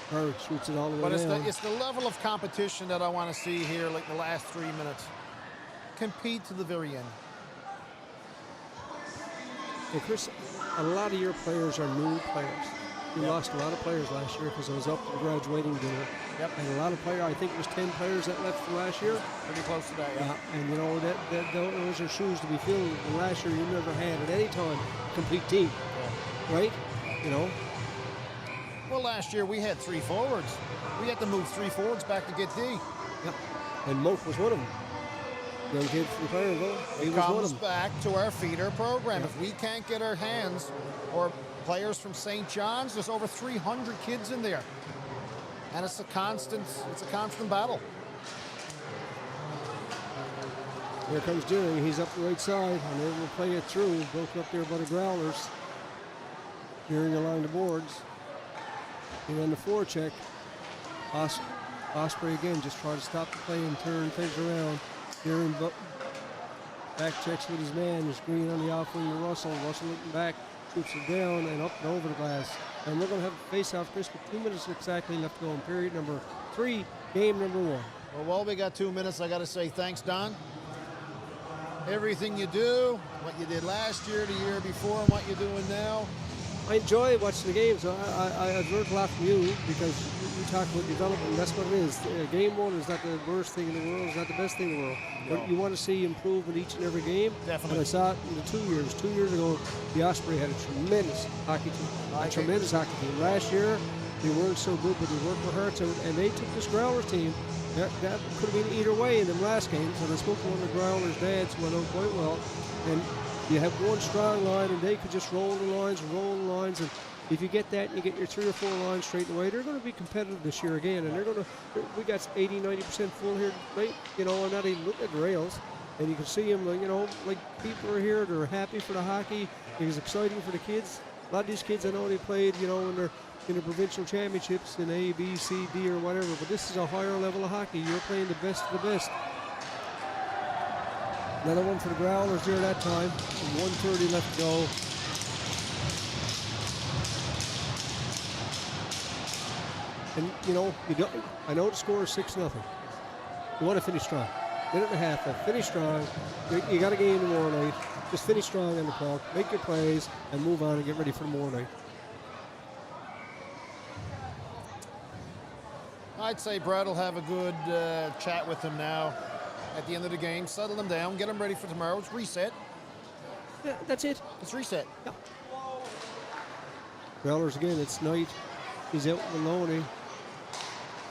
Harbour shoots it all the way But down. it's the level of competition that I want to see here, like the last 3 minutes. Compete to the very end. Well, Chris, a lot of your players are new players. We lost a lot of players last year because I was up at the graduating dinner. Yep. And a lot of players, I think it was 10 players that left from last year. Pretty close to that, yeah. And you know, those are shoes to be filled. And last year you never had at any time a complete team. Yeah. Right? You know? Well, last year we had 3 forwards. We had to move 3 forwards back to get D. Yep. And Moak was one of them. Young kid from Clarenville. He was one of Comes them. back to our feeder program. If we can't get our hands, or players from St. John's, there's over 300 kids in there. And it's a constant battle. Here comes Deering. He's up the right side. Unable to play it through. Broken up there by the Growlers. Deering along the boards. And on the forecheck, Osprey again just try to stop the play and turn things around. Deering Back checks with his man. There's Green on the off wing to Russell. Russell looking back, shoots it down and up and over the glass. And we're going to have a face-off, Chris, with 2 minutes exactly left to go in period number 3, game number 1. Well, while we got 2 minutes, I got to say thanks, Don. Everything you do, what you did last year, the year before, and what you're doing now. I enjoy watching the games. I've learned a lot from you because you talk about development. That's what it is. Game 1 is not the worst thing in the world. It's not the best thing in the world. No. But you want to see improvement each and every game. Definitely. And I saw it in the 2 years. 2 years ago, the Osprey had a tremendous hockey team. Tremendous hockey team. Last year, they weren't so good, but they worked their hearts out. And they took this Growlers team. That could have been either way in them last games. And I spoke to one of the Growlers' dads who went out quite well. And you have one strong line, and they could just roll the lines. And if you get that, and you get your 3 or 4 lines straight away, they're going to be competitive this year again. And we got 80, 90% full here tonight. You know, I'm not even looking at the rails. And you can see them, you know, like people are here. They're happy for the hockey. It was exciting for the kids. A lot of these kids, I know they played, you know, in the provincial championships in A, B, C, D, or whatever. But this is a higher level of hockey. You're playing the best of the best. Another one for the Growlers there that time. 1:30 left to go. And, you know, I know the score is 6-0. You want to finish strong. Minute and a half left. Finish strong. You got a game tomorrow night. Just finish strong on the clock. Make your plays and move on and get ready for tomorrow night. I'd say Brad will have a good chat with them now at the end of the game. Settle them down. Get them ready for tomorrow. It's reset. Yeah, that's it. It's reset. Yeah. Growlers again. It's Knight. He's out with Maloney.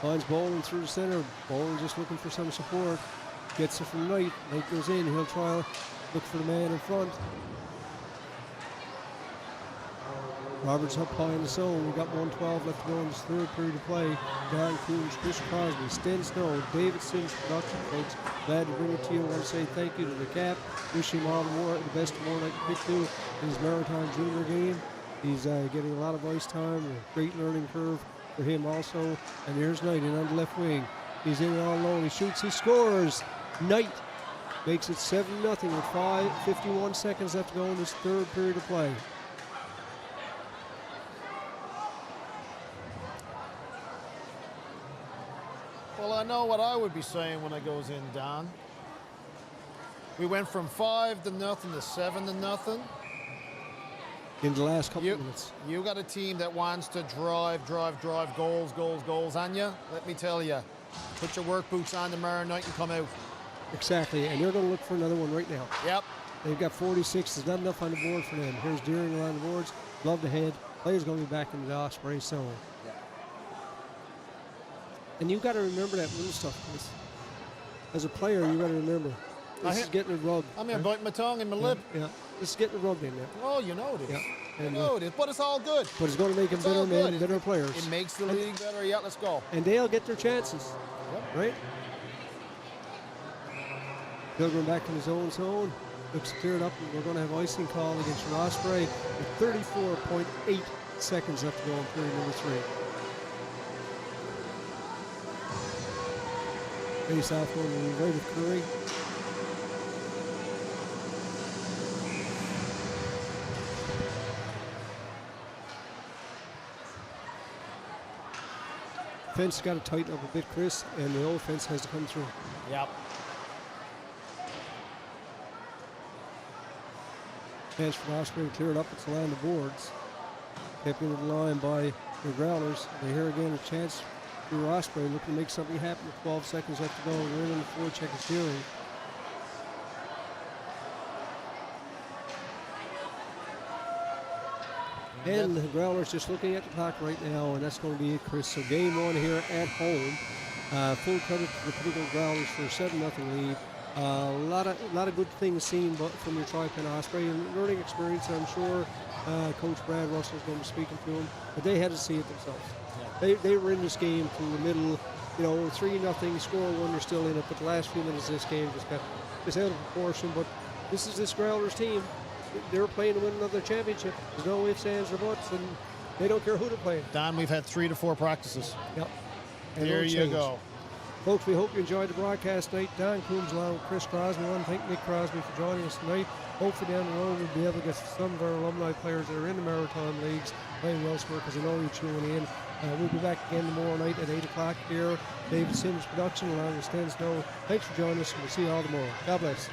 Finds Bowling through the center. Bowling just looking for some support. Gets it from Knight. Knight goes in. He'll try to look for the man in front. Roberts up high in the zone. We got 1:12 left to go in this 3rd period of play. Darren Coombs, Chris Crosby, Sten Snow, David Sims production, folks. Glad to bring it to you. I want to say thank you to the cap. Wish him all the best tomorrow night to pick 2 in his Maritime Junior game. He's getting a lot of ice time. A great learning curve for him also. And here's Knight in on the left wing. He's in all alone. He shoots. He scores. Knight makes it 7-0 with 51 seconds left to go in this 3rd period of play. Well, I know what I would be saying when it goes in, Don. We went from 5-0 to 7-0. In the last couple of minutes. You got a team that wants to drive, goals on you. Let me tell you, put your work boots on tomorrow night and come out. Exactly, and they're going to look for another one right now. Yep. They've got 46. There's not enough on the board for them. Here's Deering on the boards. Love the head. Players going to be back in the Osprey zone. Yeah. And you got to remember that little stuff, Chris. As a player, you got to remember. This is getting it rubbed. I'm here biting my tongue and my lip. Yeah. This is getting it rubbed in there. Oh, you know it is. Yeah. You know it is. But it's all good. But it's going to make them better men, better players. It makes the league better. Yeah, let's go. And they'll get their chances. Yep. Right? Pilgrim back in his own zone. Looks cleared up, and we're going to have icing call against your Osprey with 34.8 seconds left to go in period number 3. Face off going to the right of Cleary. Fence got to tighten up a bit, Chris, and the old fence has to come through. Yep. Chance for Osprey to clear it up. It's along the boards. Kept into the line by the Growlers. They here again a chance for Osprey looking to make something happen with 12 seconds left to go. We're in the forecheck is Deering. And the Growlers just looking at the clock right now, and that's going to be it, Chris. So game 1 here at home. Full credit to the Pinnacle Growlers for a 7-0 lead. A lot of good things seen from your Tri-Pen Osprey and learning experience. I'm sure Coach Brad Russell is going to be speaking to them, but they had to see it themselves. Yeah. They were in this game from the middle, 3-0, score 1, they're still in it, but the last few minutes of this game just got out of proportion. But this is this Growlers team. They're playing to win another championship. There's no ifs, ands, or buts, and they don't care who they're playing. Don, we've had 3 to 4 practices. Yep. And there you go. Folks, we hope you enjoyed the broadcast tonight. Dan Coombs along with Chris Crosby. I want to thank Nick Crosby for joining us tonight. Hopefully down the road we'll be able to get some of our alumni players that are in the Maritime Leagues playing elsewhere, because I know you're tuning in. We'll be back again tomorrow night at 8 o'clock here. David Sims Production along with Stan Snow. Thanks for joining us, and we'll see you all tomorrow. God bless.